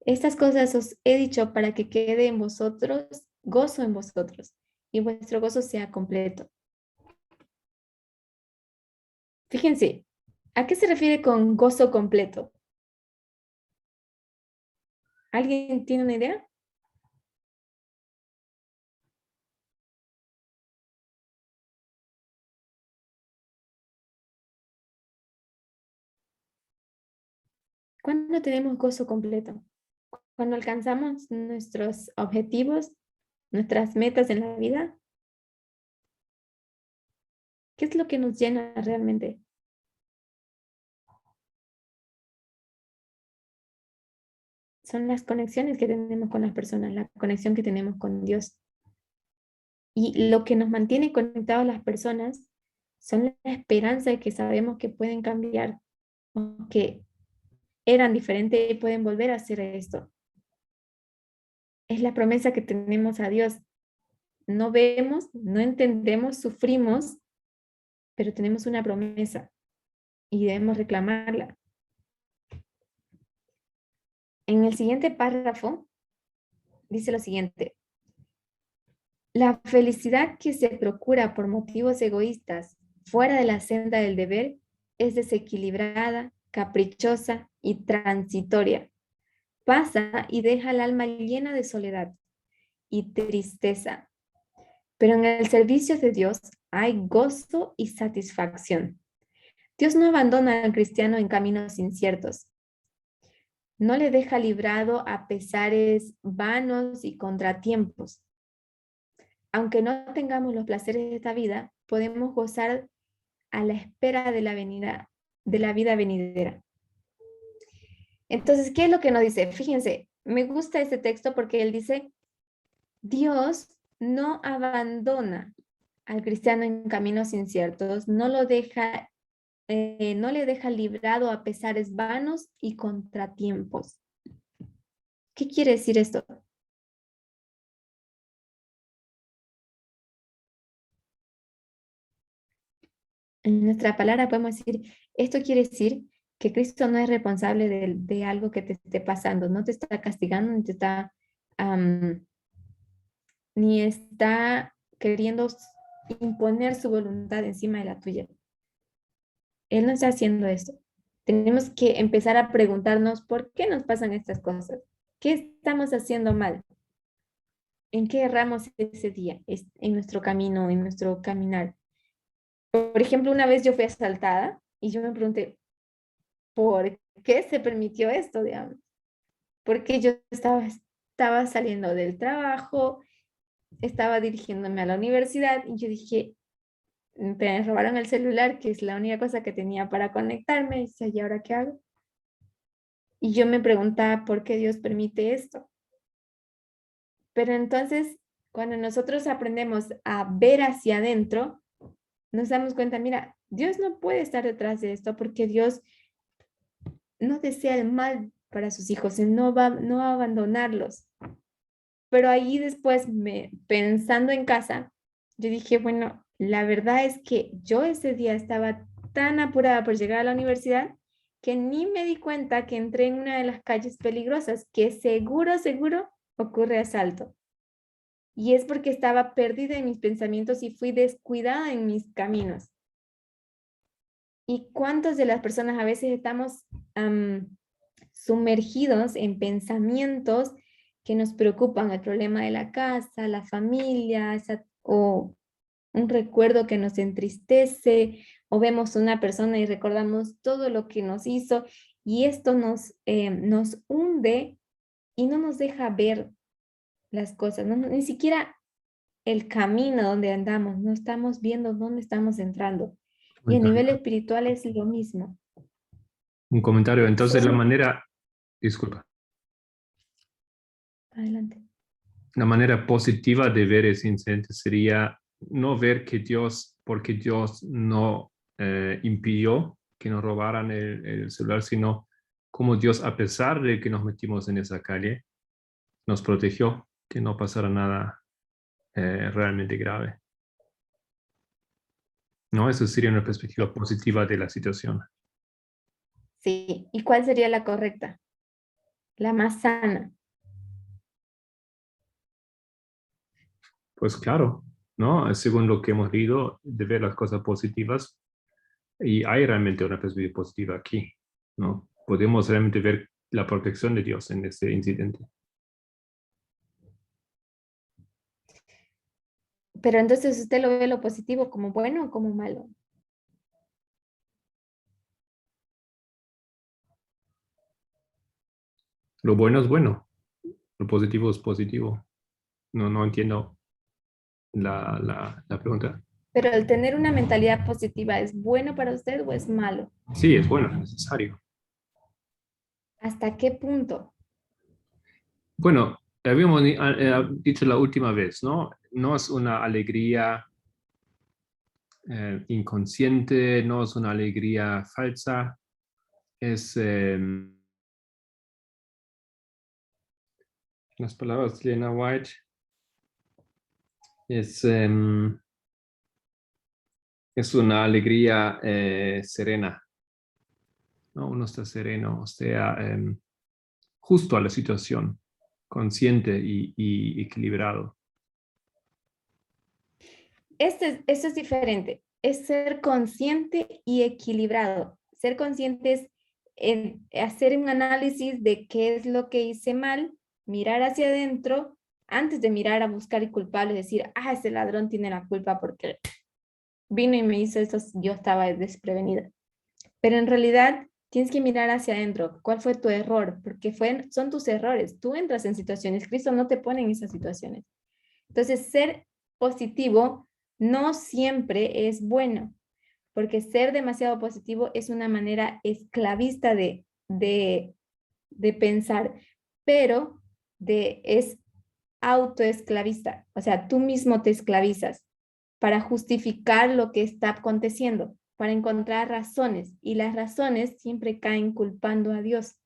A: Estas cosas os he dicho para que quede en vosotros gozo en vosotros y vuestro gozo sea completo. Fíjense, ¿a qué se refiere con gozo completo? ¿Alguien tiene una idea? ¿Cuándo tenemos gozo completo? Cuando alcanzamos nuestros objetivos, nuestras metas en la vida. ¿Qué es lo que nos llena realmente? Son las conexiones que tenemos con las personas, la conexión que tenemos con Dios. Y lo que nos mantiene conectados a las personas son la esperanza de que sabemos que pueden cambiar, o que eran diferentes y pueden volver a hacer esto. Es la promesa que tenemos a Dios. No vemos, no entendemos, sufrimos, pero tenemos una promesa y debemos reclamarla. En el siguiente párrafo dice lo siguiente: la felicidad que se procura por motivos egoístas fuera de la senda del deber es desequilibrada, caprichosa y transitoria. Pasa y deja el alma llena de soledad y tristeza. Pero en el servicio de Dios hay gozo y satisfacción. Dios no abandona al cristiano en caminos inciertos. No le deja librado a pesares vanos y contratiempos. Aunque no tengamos los placeres de esta vida, podemos gozar a la espera de la vida venidera. Entonces, ¿qué es lo que nos dice? Fíjense, me gusta este texto porque él dice, Dios no abandona al cristiano en caminos inciertos, no lo deja, no le deja librado a pesares vanos y contratiempos. ¿Qué quiere decir esto? En nuestra palabra podemos decir, esto quiere decir que Cristo no es responsable de algo que te esté pasando, no te está castigando, ni te está, ni está queriendo imponer su voluntad encima de la tuya. Él no está haciendo esto. Tenemos que empezar a preguntarnos por qué nos pasan estas cosas. ¿Qué estamos haciendo mal? ¿En qué erramos ese día? En nuestro camino, en nuestro caminar. Por ejemplo, una vez yo fui asaltada y yo me pregunté, ¿por qué se permitió esto, digamos? Porque yo estaba saliendo del trabajo, estaba dirigiéndome a la universidad y yo dije, me robaron el celular, que es la única cosa que tenía para conectarme, y decía, ¿y ahora qué hago? Y yo me preguntaba, ¿por qué Dios permite esto? Pero entonces, cuando nosotros aprendemos a ver hacia adentro, nos damos cuenta, mira, Dios no puede estar detrás de esto porque Dios no desea el mal para sus hijos, Él no va a abandonarlos. Pero ahí después, pensando en casa, yo dije, bueno, la verdad es que yo ese día estaba tan apurada por llegar a la universidad que ni me di cuenta que entré en una de las calles peligrosas, que seguro ocurre asalto. Y es porque estaba perdida en mis pensamientos y fui descuidada en mis caminos. ¿Y cuántas de las personas a veces estamos sumergidos en pensamientos que nos preocupan, el problema de la casa, la familia, o un recuerdo que nos entristece, o vemos una persona y recordamos todo lo que nos hizo, y esto nos hunde y no nos deja ver las cosas, ni siquiera el camino donde andamos, no estamos viendo dónde estamos entrando. Y a nivel espiritual es lo mismo.
D: Un comentario. Entonces, la manera, disculpa,
A: Adelante.
D: la manera positiva de ver ese incidente sería no ver que Dios, porque Dios no impidió que nos robaran el celular, sino como Dios, a pesar de que nos metimos en esa calle, nos protegió, que no pasara nada realmente grave. ¿No? Eso sería una perspectiva positiva de la situación.
A: Sí, ¿y cuál sería la correcta? La más sana.
D: Pues claro, ¿no? Según lo que hemos leído, de ver las cosas positivas, y hay realmente una perspectiva positiva aquí, ¿no? Podemos realmente ver la protección de Dios en este incidente.
A: Pero entonces usted lo ve lo positivo como bueno o como malo.
D: Lo bueno es bueno, lo positivo es positivo. No entiendo la pregunta.
A: Pero el tener una mentalidad positiva, ¿es bueno para usted o es malo?
D: Sí, es bueno, es necesario.
A: ¿Hasta qué punto?
D: Bueno, habíamos dicho la última vez, ¿no? No es una alegría inconsciente, no es una alegría falsa, es, las palabras de Elena White, es una alegría serena, ¿no? Uno está sereno, o sea, justo a la situación, consciente y equilibrado.
A: Esto es diferente. Es ser consciente y equilibrado. Ser consciente es hacer un análisis de qué es lo que hice mal, mirar hacia adentro, antes de mirar a buscar el culpable, decir, ese ladrón tiene la culpa porque vino y me hizo esto, yo estaba desprevenida. Pero en realidad tienes que mirar hacia adentro. ¿Cuál fue tu error? Porque son tus errores. Tú entras en situaciones. Cristo no te pone en esas situaciones. Entonces, ser positivo no siempre es bueno, porque ser demasiado positivo es una manera esclavista de de pensar, pero es autoesclavista. O sea, tú mismo te esclavizas para justificar lo que está aconteciendo, para encontrar razones, y las razones siempre caen culpando a Dios.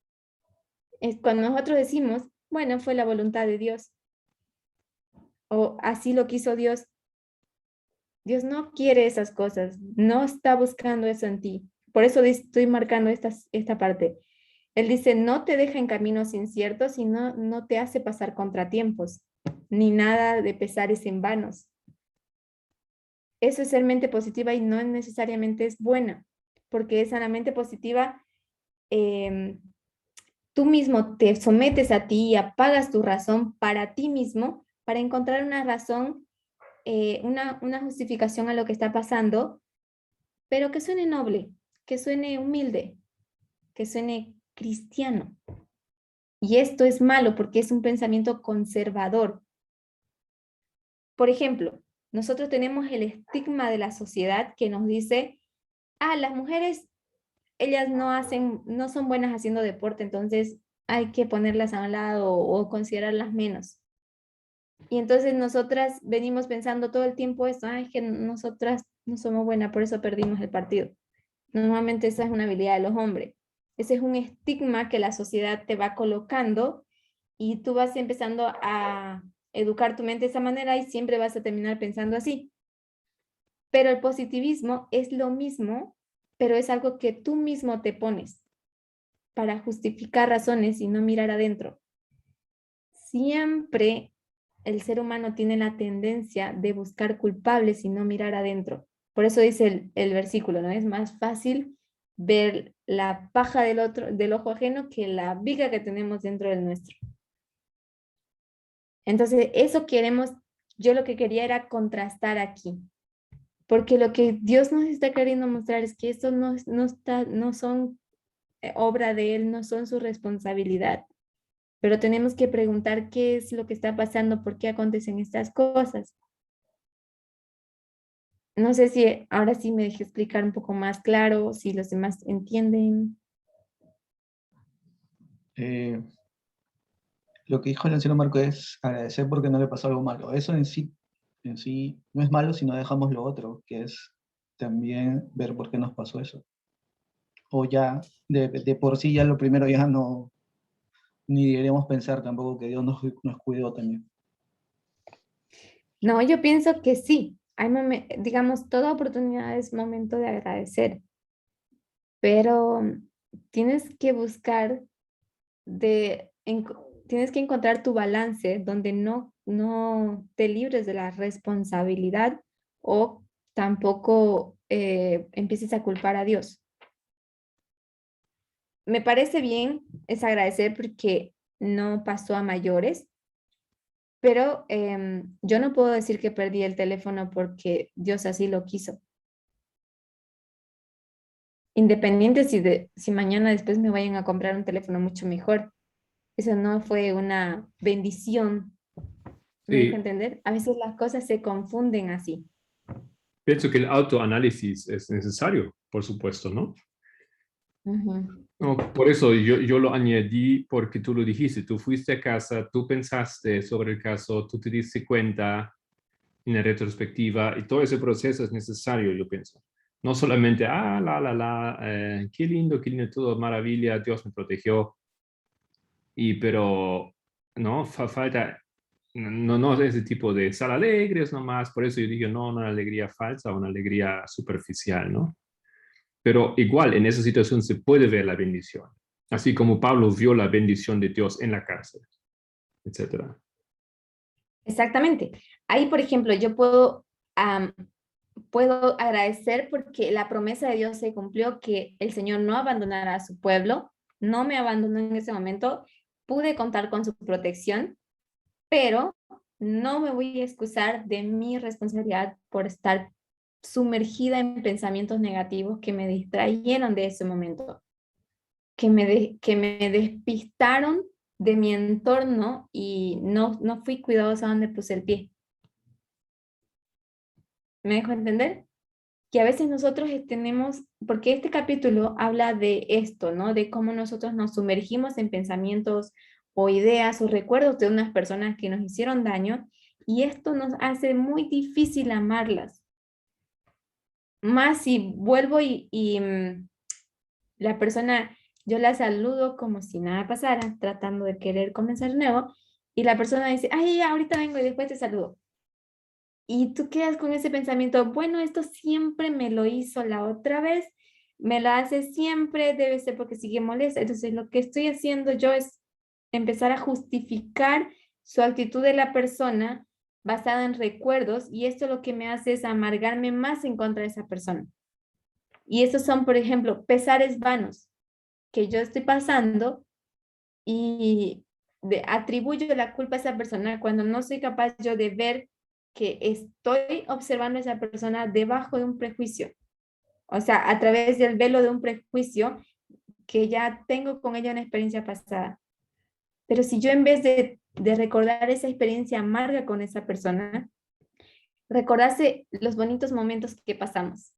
A: Es cuando nosotros decimos, bueno, fue la voluntad de Dios, o así lo quiso Dios. Dios no quiere esas cosas, no está buscando eso en ti. Por eso estoy marcando esta parte. Él dice, no te deja en caminos inciertos y no te hace pasar contratiempos, ni nada de pesares en vanos. Eso es ser mente positiva y no necesariamente es buena, porque esa la mente positiva, tú mismo te sometes a ti y apagas tu razón para ti mismo, para encontrar una razón, una justificación a lo que está pasando, pero que suene noble, que suene humilde, que suene cristiano. Y esto es malo porque es un pensamiento conservador. Por ejemplo, nosotros tenemos el estigma de la sociedad que nos dice, las mujeres, ellas no son buenas haciendo deporte, entonces hay que ponerlas a un lado o considerarlas menos. Y entonces nosotras venimos pensando todo el tiempo esto, es que nosotras no somos buenas, por eso perdimos el partido. Normalmente esa es una habilidad de los hombres. Ese es un estigma que la sociedad te va colocando y tú vas empezando a educar tu mente de esa manera y siempre vas a terminar pensando así. Pero el positivismo es lo mismo, pero es algo que tú mismo te pones para justificar razones y no mirar adentro. Siempre el ser humano tiene la tendencia de buscar culpables y no mirar adentro. Por eso dice el versículo, ¿no? Es más fácil ver la paja del ojo ajeno que la viga que tenemos dentro del nuestro. Entonces, eso queremos, yo lo que quería era contrastar aquí. Porque lo que Dios nos está queriendo mostrar es que esto no son obra de Él, no son su responsabilidad. Pero tenemos que preguntar qué es lo que está pasando, por qué acontecen estas cosas. No sé si ahora sí me dejé explicar un poco más claro, si los demás entienden.
E: Lo que dijo el anciano Marco es agradecer porque no le pasó algo malo. Eso en sí no es malo si no dejamos lo otro, que es también ver por qué nos pasó eso. O ya, de por sí ya lo primero ya no, ni deberíamos pensar tampoco que Dios nos cuidó también.
A: No, yo pienso que sí. Digamos, toda oportunidad es momento de agradecer, pero tienes que buscar tienes que encontrar tu balance donde no te libres de la responsabilidad o tampoco empieces a culpar a Dios. Me parece bien es agradecer porque no pasó a mayores, pero yo no puedo decir que perdí el teléfono porque Dios así lo quiso. Independiente si mañana después me vayan a comprar un teléfono mucho mejor. Eso no fue una bendición. ¿Me dejo
D: Sí,
A: entender? A veces las cosas se confunden así.
D: pienso que el autoanálisis es necesario, por supuesto, ¿no?
A: Ujú.
D: No, por eso yo lo añadí porque tú lo dijiste, tú fuiste a casa, tú pensaste sobre el caso, tú te diste cuenta en la retrospectiva y todo ese proceso es necesario, yo pienso. No solamente, qué lindo, todo, maravilla, Dios me protegió, pero no, falta, no ese tipo de sal alegres nomás, por eso yo digo, no, una alegría falsa, una alegría superficial, ¿no? Pero igual en esa situación se puede ver la bendición, así como Pablo vio la bendición de Dios en la cárcel, etcétera.
A: Exactamente. Ahí, por ejemplo, yo puedo agradecer porque la promesa de Dios se cumplió, que el Señor no abandonará a su pueblo, no me abandonó en ese momento, pude contar con su protección, pero no me voy a excusar de mi responsabilidad por estar sumergida en pensamientos negativos que me distrayeron de ese momento, que me despistaron de mi entorno y no fui cuidadosa donde puse el pie. ¿Me dejo entender? que a veces nosotros tenemos, porque este capítulo habla de esto, ¿no? De cómo nosotros nos sumergimos en pensamientos o ideas o recuerdos de unas personas que nos hicieron daño, y esto nos hace muy difícil amarlas. Más si vuelvo la persona, yo la saludo como si nada pasara, tratando de querer comenzar de nuevo, y la persona dice, ay, ya, ahorita vengo y después te saludo. Y tú quedas con ese pensamiento, bueno, esto siempre me lo hizo la otra vez, me lo hace siempre, debe ser porque sigue molesta. Entonces lo que estoy haciendo yo es empezar a justificar su actitud de la persona basada en recuerdos, y esto lo que me hace es amargarme más en contra de esa persona. Y esos son, por ejemplo, pesares vanos que yo estoy pasando y atribuyo la culpa a esa persona cuando no soy capaz yo de ver que estoy observando a esa persona debajo de un prejuicio. O sea, a través del velo de un prejuicio que ya tengo con ella una experiencia pasada. Pero si yo en vez de recordar esa experiencia amarga con esa persona, recordase los bonitos momentos que pasamos.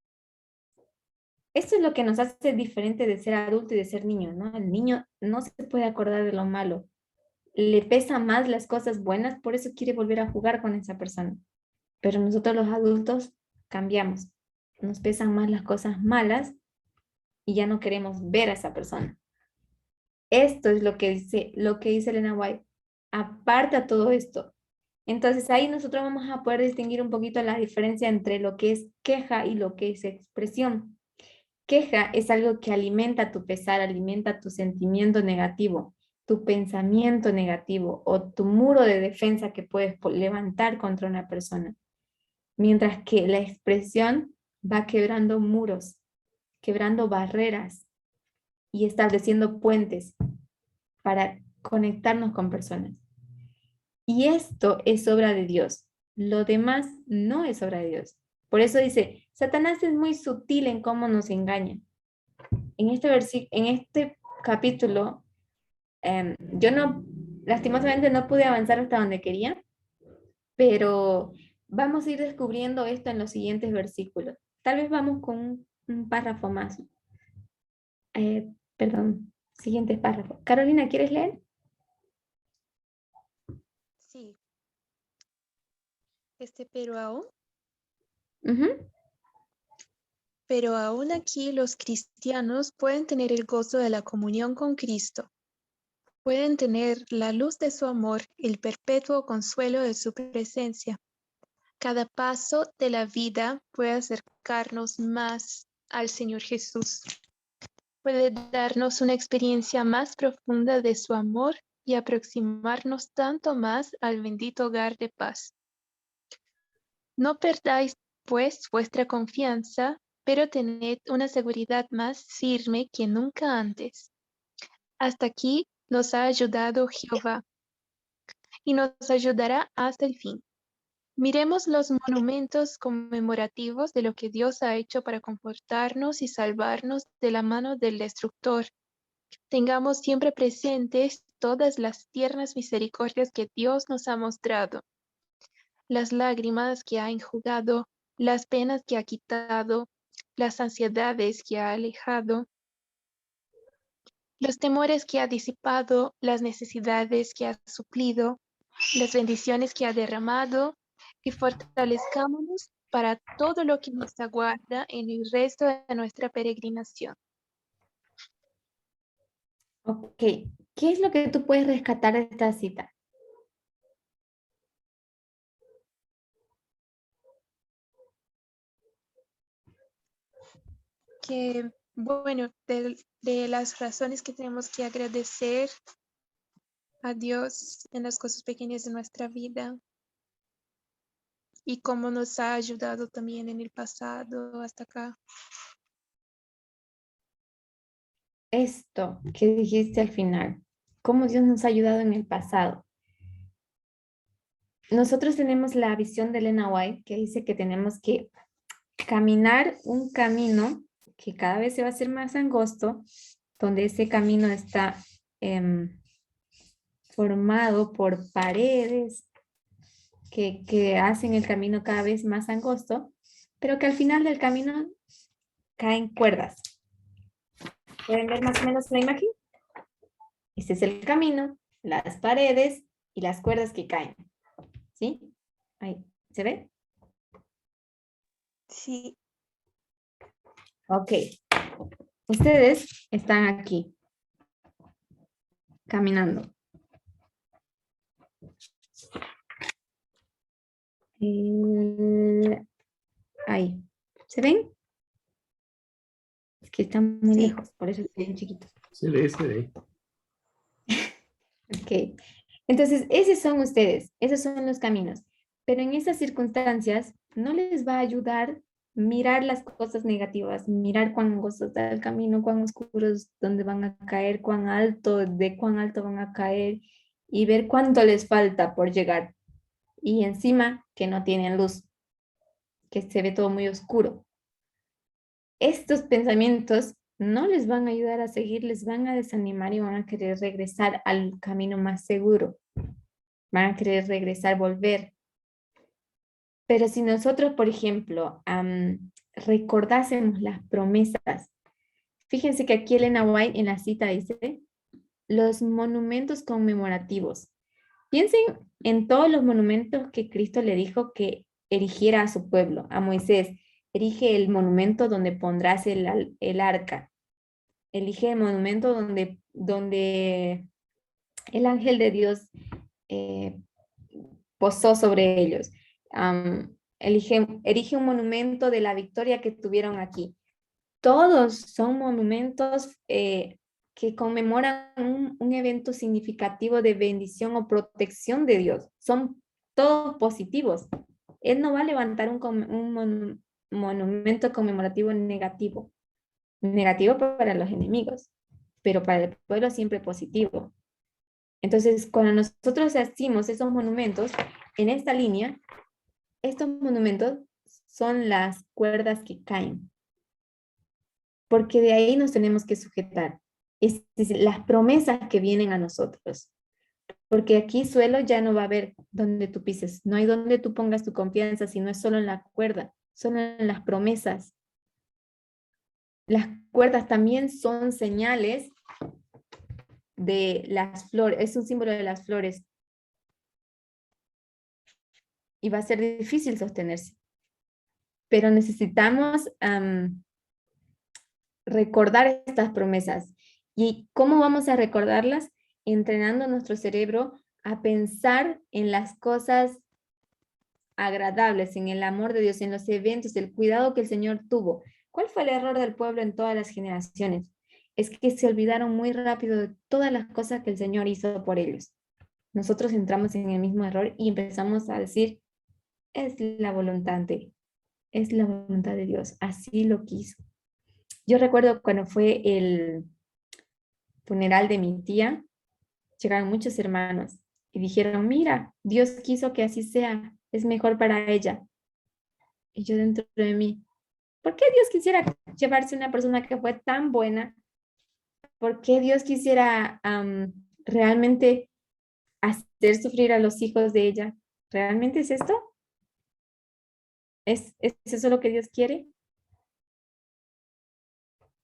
A: Eso es lo que nos hace diferente de ser adulto y de ser niño, ¿no? El niño no se puede acordar de lo malo. Le pesa más las cosas buenas, por eso quiere volver a jugar con esa persona. Pero nosotros los adultos cambiamos. Nos pesan más las cosas malas y ya no queremos ver a esa persona. Esto es lo que dice Elena White. Aparta todo esto. Entonces ahí nosotros vamos a poder distinguir un poquito la diferencia entre lo que es queja y lo que es expresión. Queja es algo que alimenta tu pesar, alimenta tu sentimiento negativo, tu pensamiento negativo o tu muro de defensa que puedes levantar contra una persona. Mientras que la expresión va quebrando muros, quebrando barreras y estableciendo puentes para conectarnos con personas. Y esto es obra de Dios. Lo demás no es obra de Dios. Por eso dice, Satanás es muy sutil en cómo nos engaña. En este capítulo, yo lastimosamente no pude avanzar hasta donde quería, pero vamos a ir descubriendo esto en los siguientes versículos. Tal vez vamos con un párrafo más. Perdón, siguiente párrafo. Carolina, ¿quieres leer?
F: Sí. Pero aún. Pero aún aquí los cristianos pueden tener el gozo de la comunión con Cristo. Pueden tener la luz de su amor, el perpetuo consuelo de su presencia. Cada paso de la vida puede acercarnos más al Señor Jesús. Puede darnos una experiencia más profunda de su amor y aproximarnos tanto más al bendito hogar de paz. No perdáis, pues, vuestra confianza, pero tened una seguridad más firme que nunca antes. Hasta aquí nos ha ayudado Jehová y nos ayudará hasta el fin. Miremos los monumentos conmemorativos de lo que Dios ha hecho para confortarnos y salvarnos de la mano del destructor. Tengamos siempre presentes todas las tiernas misericordias que Dios nos ha mostrado, las lágrimas que ha enjugado, las penas que ha quitado, las ansiedades que ha alejado, los temores que ha disipado, las necesidades que ha suplido, las bendiciones que ha derramado, y fortalezcámonos para todo lo que nos aguarda en el resto de nuestra peregrinación.
A: Ok, ¿qué es lo que tú puedes rescatar de esta cita?
F: Que, bueno, de las razones que tenemos que agradecer a Dios en las cosas pequeñas de nuestra vida y cómo nos ha ayudado también en el pasado hasta acá.
A: Esto que dijiste al final, cómo Dios nos ha ayudado en el pasado. Nosotros tenemos la visión de Elena White que dice que tenemos que caminar un camino que cada vez se va a hacer más angosto, donde ese camino está formado por paredes que hacen el camino cada vez más angosto, pero que al final del camino caen cuerdas. ¿Pueden ver más o menos la imagen? Este es el camino, las paredes y las cuerdas que caen. ¿Sí? Ahí, ¿se ve?
F: Sí.
A: Ok. Ustedes están aquí, caminando. Ahí. ¿Se ven? Es que están muy
F: Sí.
A: lejos, por eso están chiquitos.
D: Se ve, se ve.
A: Ok. Entonces, esos son ustedes, esos son los caminos. Pero en esas circunstancias no les va a ayudar mirar las cosas negativas, mirar cuán angosto está el camino, cuán oscuros, dónde van a caer, de cuán alto van a caer y ver cuánto les falta por llegar. Y encima que no tienen luz, que se ve todo muy oscuro. Estos pensamientos no les van a ayudar a seguir, les van a desanimar y van a querer regresar al camino más seguro. Van a querer regresar, volver. Pero si nosotros, por ejemplo, recordásemos las promesas, fíjense que aquí Elena White en la cita dice, los monumentos conmemorativos. Piensen en todos los monumentos que Cristo le dijo que erigiera a su pueblo, a Moisés. Erige el monumento donde pondrás el arca. Elige el monumento donde el ángel de Dios posó sobre ellos. Erige un monumento de la victoria que tuvieron aquí. Todos son monumentos que conmemoran un evento significativo de bendición o protección de Dios. Son todos positivos. Él no va a levantar un monumento conmemorativo negativo. Negativo para los enemigos, pero para el pueblo siempre positivo. Entonces, cuando nosotros hacemos esos monumentos, en esta línea, estos monumentos son las cuerdas que caen, porque de ahí nos tenemos que sujetar. Es decir, las promesas que vienen a nosotros. Porque aquí suelo ya no va a haber donde tú pises, no hay donde tú pongas tu confianza, sino es solo en la cuerda, solo en las promesas. Las cuerdas también son señales de las flores, es un símbolo de las flores. Y va a ser difícil sostenerse. Pero necesitamos recordar estas promesas. ¿Y cómo vamos a recordarlas? Entrenando nuestro cerebro a pensar en las cosas agradables, en el amor de Dios, en los eventos, el cuidado que el Señor tuvo. ¿Cuál fue el error del pueblo en todas las generaciones? Es que se olvidaron muy rápido de todas las cosas que el Señor hizo por ellos. Nosotros entramos en el mismo error y empezamos a decir, es la voluntad de Dios, así lo quiso. Yo recuerdo cuando fue el funeral de mi tía, llegaron muchos hermanos y dijeron, mira, Dios quiso que así sea, es mejor para ella. Y yo dentro de mí, ¿por qué Dios quisiera llevarse a una persona que fue tan buena? ¿Por qué Dios quisiera realmente hacer sufrir a los hijos de ella? ¿Realmente es esto? ¿Es eso lo que Dios quiere?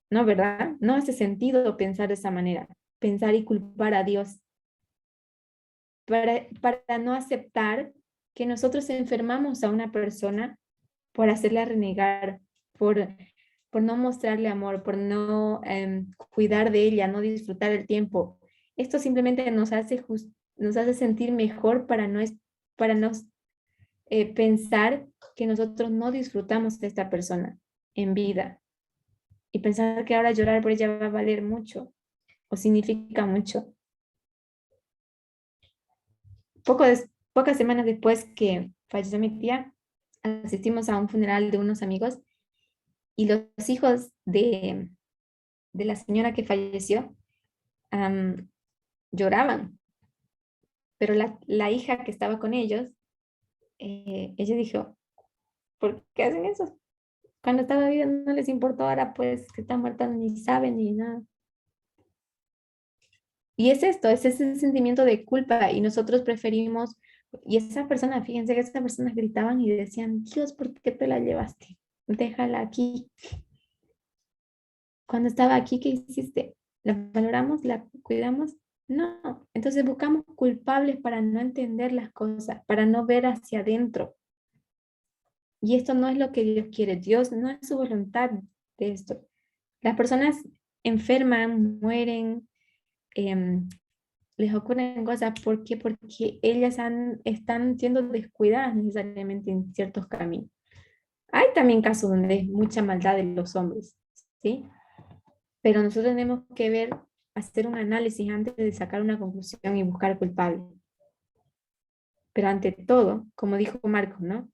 A: No, ¿verdad? No hace sentido pensar de esa manera, pensar y culpar a Dios. Para no aceptar que nosotros enfermamos a una persona por hacerla renegar, por no mostrarle amor, por no cuidar de ella, no disfrutar el tiempo. Esto simplemente nos hace sentir mejor para no pensar que nosotros no disfrutamos de esta persona en vida. Y pensar que ahora llorar por ella va a valer mucho o significa mucho. Pocas semanas después que falleció mi tía, asistimos a un funeral de unos amigos y los hijos de la señora que falleció lloraban. Pero la hija que estaba con ellos, ella dijo, ¿por qué hacen eso? Cuando estaba viva no les importó, ahora pues que está muerta ni saben ni nada. Y es esto, es ese sentimiento de culpa y nosotros preferimos, y esa persona, fíjense que esas personas gritaban y decían, Dios, ¿por qué te la llevaste? déjala aquí. Cuando estaba aquí, ¿qué hiciste? ¿La valoramos? ¿La cuidamos? No. Entonces buscamos culpables para no entender las cosas, para no ver hacia adentro. Y esto no es lo que Dios quiere. Dios no es su voluntad de esto. Las personas enferman, mueren, les ocurren cosas. ¿Por qué? Porque ellas están siendo descuidadas necesariamente en ciertos caminos. Hay también casos donde hay mucha maldad de los hombres, ¿sí? Pero nosotros tenemos que ver, hacer un análisis antes de sacar una conclusión y buscar culpable. Pero ante todo, como dijo Marcos, ¿no?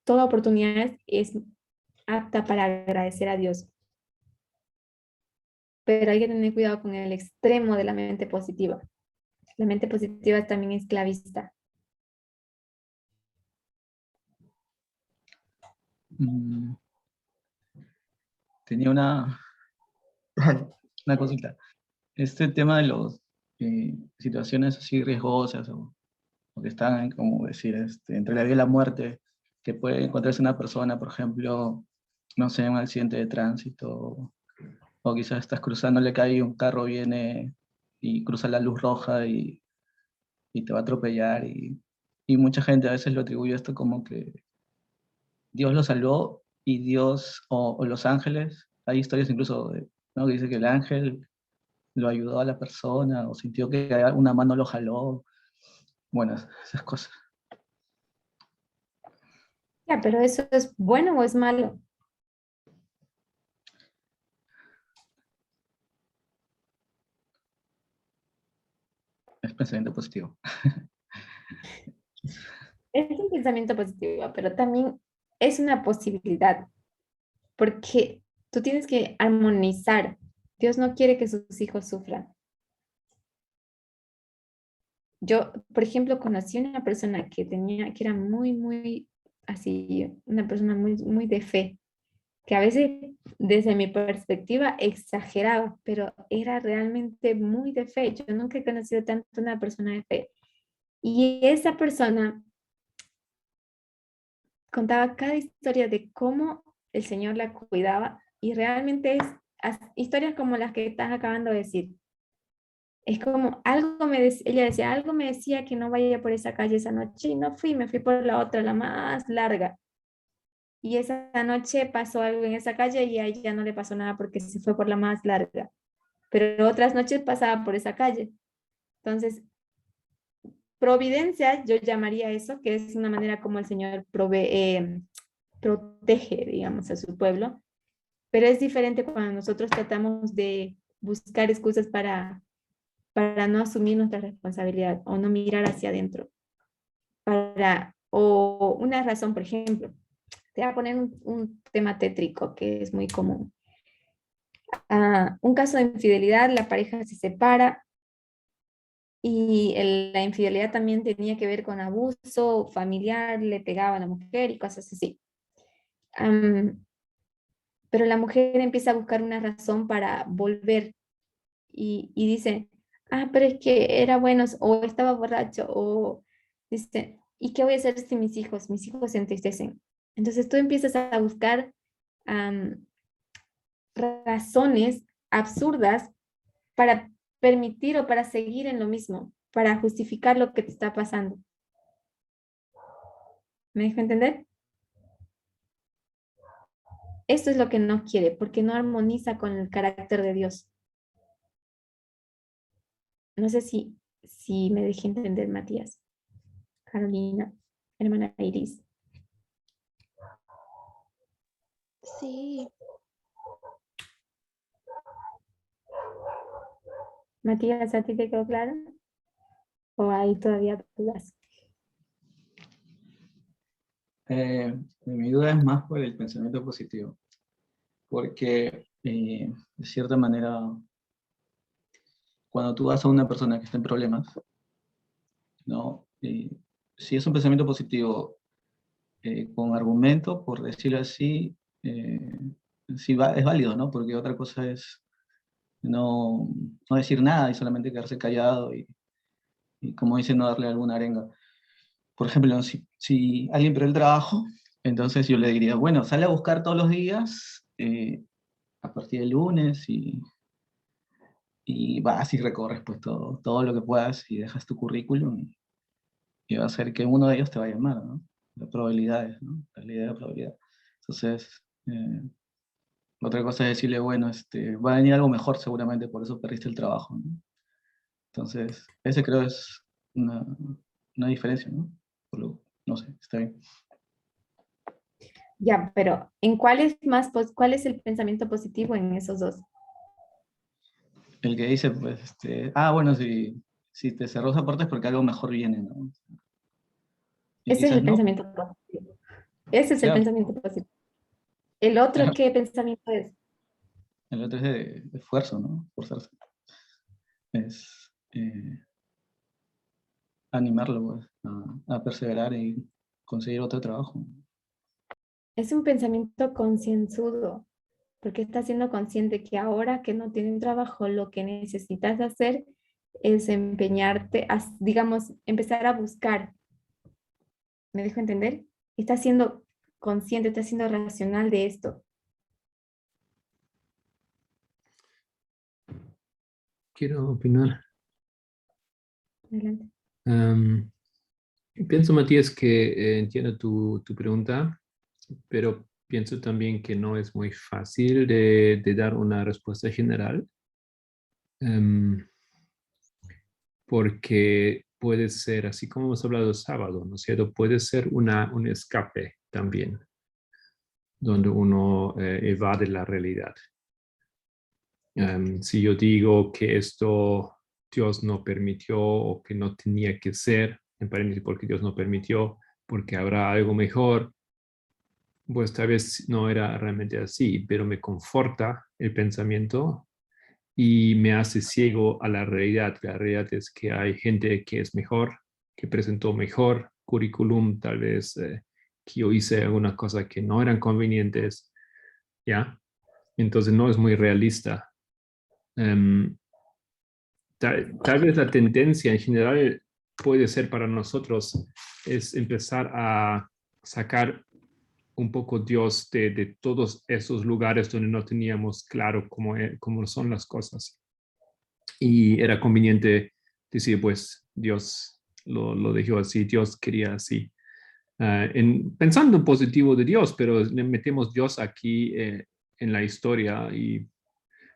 A: Toda oportunidad es apta para agradecer a Dios. Pero hay que tener cuidado con el extremo de la mente positiva. La mente positiva también es esclavista.
E: Tenía una cosita. Este tema de las situaciones así riesgosas o que están, como decir, entre la vida y la muerte, que puede encontrarse una persona, por ejemplo, no sé, en un accidente de tránsito, o quizás estás cruzando, le cae un carro, viene y cruza la luz roja y te va a atropellar, y mucha gente a veces lo atribuye a esto como que Dios lo salvó y Dios, o los ángeles, hay historias incluso, ¿no? Que dice que el ángel lo ayudó a la persona, o sintió que una mano lo jaló, bueno, esas cosas.
A: Ya, pero ¿eso es bueno o es malo?
E: Es pensamiento positivo.
A: Es un pensamiento positivo, pero también es una posibilidad, porque tú tienes que armonizar. Dios no quiere que sus hijos sufran. Yo, por ejemplo, conocí una persona que era muy así, una persona muy de fe, que a veces desde mi perspectiva exageraba, pero era realmente muy de fe. Yo nunca he conocido tanto una persona de fe. Y esa persona contaba cada historia de cómo el Señor la cuidaba y realmente es historias como las que estás acabando de decir. Es como ella decía, algo me decía que no vaya por esa calle esa noche y no fui, me fui por la otra, la más larga. Y esa noche pasó algo en esa calle y a ella no le pasó nada porque se fue por la más larga. Pero otras noches pasaba por esa calle. Entonces, providencia, yo llamaría eso, que es una manera como el Señor protege, digamos, a su pueblo. Pero es diferente cuando nosotros tratamos de buscar excusas para no asumir nuestra responsabilidad o no mirar hacia adentro. O una razón, por ejemplo, te voy a poner un tema tétrico que es muy común. Un caso de infidelidad, la pareja se separa y la infidelidad también tenía que ver con abuso familiar, le pegaba a la mujer y cosas así. Pero la mujer empieza a buscar una razón para volver y dice, pero es que era bueno, o estaba borracho, o dice, ¿y qué voy a hacer si mis hijos se entristecen? Entonces tú empiezas a buscar razones absurdas para permitir o para seguir en lo mismo, para justificar lo que te está pasando. ¿Me dejo entender? Esto es lo que no quiere, porque no armoniza con el carácter de Dios. No sé si me dejé entender, Matías, Carolina, hermana Iris.
F: Sí,
A: Matías, ¿a ti te quedó claro? ¿O hay todavía dudas?
E: Mi duda es más por el pensamiento positivo, porque de cierta manera, cuando tú vas a una persona que está en problemas, ¿no? Si es un pensamiento positivo con argumento, por decirlo así, sí es válido, ¿no? Porque otra cosa es no decir nada y solamente quedarse callado y como dicen, no darle alguna arenga. Por ejemplo, si alguien perdió el trabajo, Entonces yo le diría, bueno, sale a buscar todos los días, a partir del lunes, y vas y recorres pues todo lo que puedas y dejas tu currículum, y va a ser que uno de ellos te va a llamar, ¿no? Las probabilidades, ¿no? La ley de la probabilidad. Entonces, otra cosa es decirle, bueno, va a venir algo mejor seguramente, por eso perdiste el trabajo, ¿no? Entonces, ese creo es una diferencia, ¿no? No sé, está bien.
A: Ya, pero ¿en cuál es cuál es el pensamiento positivo en esos dos?
E: El que dice, pues, bueno, si te cerró esa puerta es porque algo mejor viene, ¿no? Y
A: Ese es
E: quizás
A: el
E: no,
A: pensamiento positivo. Ese es el
E: claro,
A: pensamiento positivo. ¿El otro
E: claro.
A: qué pensamiento es?
E: El otro es de esfuerzo, ¿no? Forzarse. Es animarlo, pues, a perseverar y conseguir otro trabajo.
A: Es un pensamiento concienzudo, porque estás siendo consciente que ahora que no tienes trabajo, lo que necesitas hacer es empeñarte, digamos, empezar a buscar. ¿Me dejo entender? Estás siendo consciente, estás siendo racional de esto.
D: Quiero opinar.
A: Adelante.
D: Am, Pienso, Matías, que entiendo tu pregunta, pero pienso también que no es muy fácil de dar una respuesta general, em, porque puede ser, así como hemos hablado el sábado, ¿no es cierto? Puede ser un escape también, donde uno evade la realidad. Si yo digo que esto Dios no permitió o que no tenía que ser, en paréntesis, porque Dios no permitió, porque habrá algo mejor, pues tal vez no era realmente así, pero me conforta el pensamiento y me hace ciego a la realidad. La realidad es que hay gente que es mejor, que presentó mejor currículum, tal vez que yo hice algunas cosas que no eran convenientes, ¿ya? Entonces no es muy realista. Um, tal vez la tendencia en general puede ser para nosotros es empezar a sacar un poco Dios de todos esos lugares donde no teníamos claro cómo son las cosas. Y era conveniente decir, pues Dios lo dejó así, Dios quería así. Pensando en positivo de Dios, pero le metemos Dios aquí en la historia y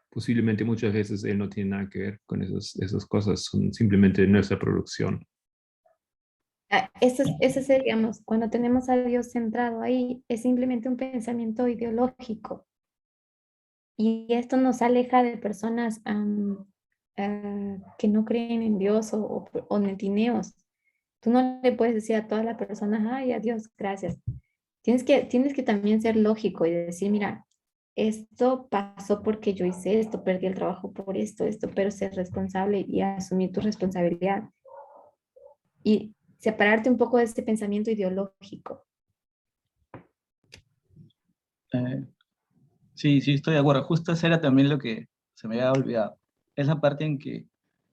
D: posiblemente muchas veces Él no tiene nada que ver con esas cosas, son simplemente nuestra producción.
A: Eso es, digamos, cuando tenemos a Dios centrado ahí, es simplemente un pensamiento ideológico. Y esto nos aleja de personas que no creen en Dios o netineos. Tú no le puedes decir a todas las personas, ay, adiós, gracias. Tienes que también ser lógico y decir, mira, esto pasó porque yo hice esto, perdí el trabajo por esto, pero ser responsable y asumir tu responsabilidad. Y separarte un poco de este pensamiento ideológico.
E: Eh, sí, estoy de acuerdo. Justo eso era también lo que se me había olvidado. Es la parte en que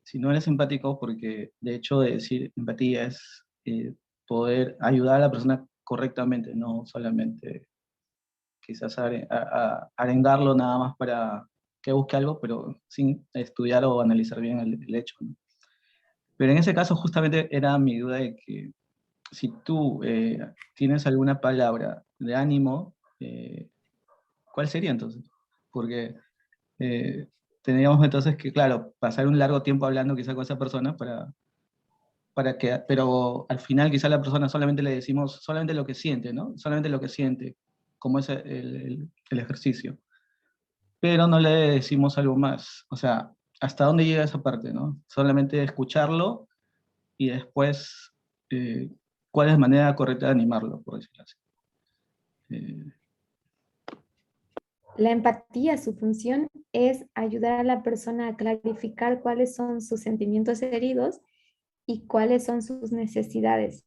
E: si no eres empático, porque de hecho de decir empatía es poder ayudar a la persona correctamente, no solamente quizás arengarlo nada más para que busque algo, pero sin estudiar o analizar bien el hecho, ¿no? Pero en ese caso justamente era mi duda de que si tú tienes alguna palabra de ánimo, ¿cuál sería entonces? Porque tendríamos entonces que, claro, pasar un largo tiempo hablando quizá con esa persona pero al final quizá a la persona solamente le decimos solamente lo que siente, ¿no? Solamente lo que siente, como es el ejercicio. Pero no le decimos algo más. O sea, ¿hasta dónde llega esa parte, no? Solamente escucharlo y después, eh, ¿cuál es la manera correcta de animarlo, por decirlo así?
A: La empatía, su función es ayudar a la persona a clarificar cuáles son sus sentimientos heridos y cuáles son sus necesidades.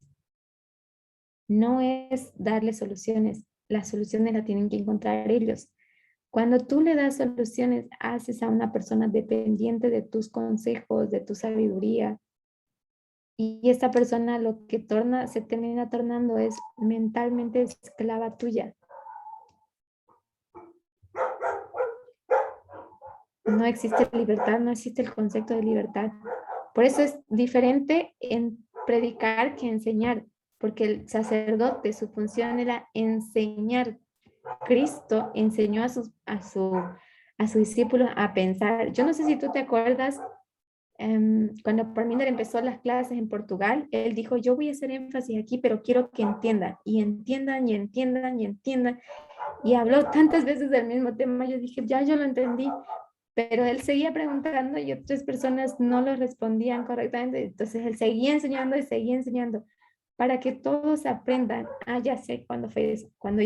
A: No es darle soluciones, las soluciones las tienen que encontrar ellos. Cuando tú le das soluciones, haces a una persona dependiente de tus consejos, de tu sabiduría, Y esta persona lo que se termina tornando es mentalmente esclava tuya. No existe libertad, no existe el concepto de libertad. Por eso es diferente en predicar que enseñar, porque el sacerdote, su función era enseñar. Cristo enseñó a sus discípulos a pensar. Yo no sé si tú te acuerdas, cuando Parminder empezó las clases en Portugal, él dijo, yo voy a hacer énfasis aquí, pero quiero que entiendan, y entiendan, y entiendan, y entiendan. Y habló tantas veces del mismo tema, yo dije, ya yo lo entendí, pero él seguía preguntando y otras personas no lo respondían correctamente. Entonces él seguía enseñando y seguía enseñando para que todos aprendan. Ah, ya sé cuándo fue eso, cuando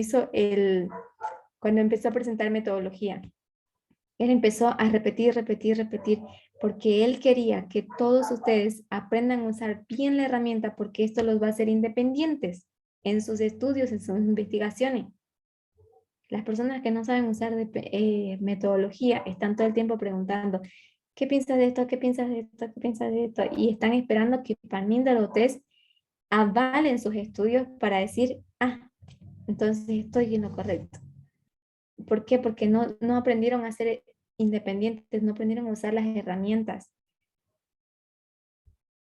A: empezó a presentar metodología. Él empezó a repetir, repetir, repetir, porque él quería que todos ustedes aprendan a usar bien la herramienta, porque esto los va a hacer independientes en sus estudios, en sus investigaciones. Las personas que no saben usar metodología están todo el tiempo preguntando, ¿qué piensas de esto? ¿Qué piensas de esto? ¿Qué piensas de esto? Y están esperando que Parminder o Tess avalen sus estudios para decir, ah, entonces estoy en lo correcto. ¿Por qué? Porque no aprendieron a ser independientes, no aprendieron a usar las herramientas.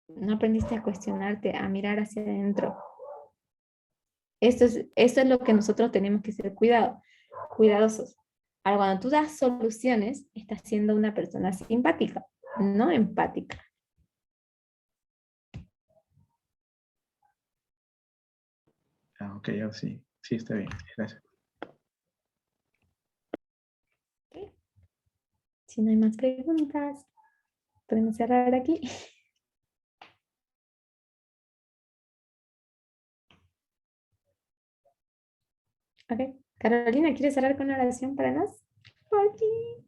A: No aprendiste a cuestionarte, a mirar hacia adentro. Esto es lo que nosotros tenemos que ser cuidadosos. Ahora, cuando tú das soluciones, estás siendo una persona simpática, no empática.
G: Ah, ok, ahora sí. Sí, está bien. Gracias.
A: ¿Okay? Si no hay más preguntas, podemos cerrar aquí. Ok. Carolina, ¿quieres cerrar con una oración para nos? Aquí.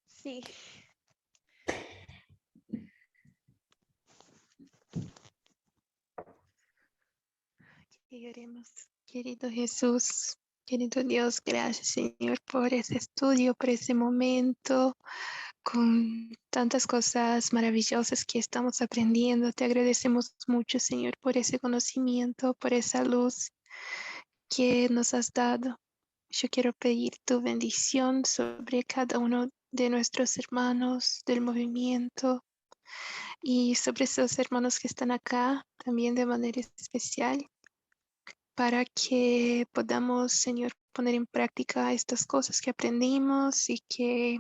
F: Sí. Y oremos. Querido Jesús, querido Dios, gracias Señor por ese estudio, por ese momento, con tantas cosas maravillosas que estamos aprendiendo. Te agradecemos mucho Señor por ese conocimiento, por esa luz que nos has dado. Yo quiero pedir tu bendición sobre cada uno de nuestros hermanos del movimiento y sobre esos hermanos que están acá también de manera especial, para que podamos, Señor, poner en práctica estas cosas que aprendimos y que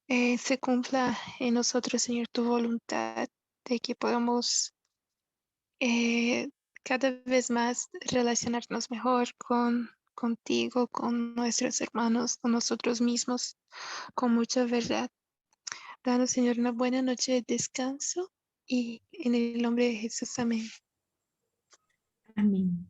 F: se cumpla en nosotros, Señor, tu voluntad, de que podamos cada vez más relacionarnos mejor contigo, con nuestros hermanos, con nosotros mismos, con mucha verdad. Danos, Señor, una buena noche de descanso y en el nombre de Jesús, amén.
A: Amén.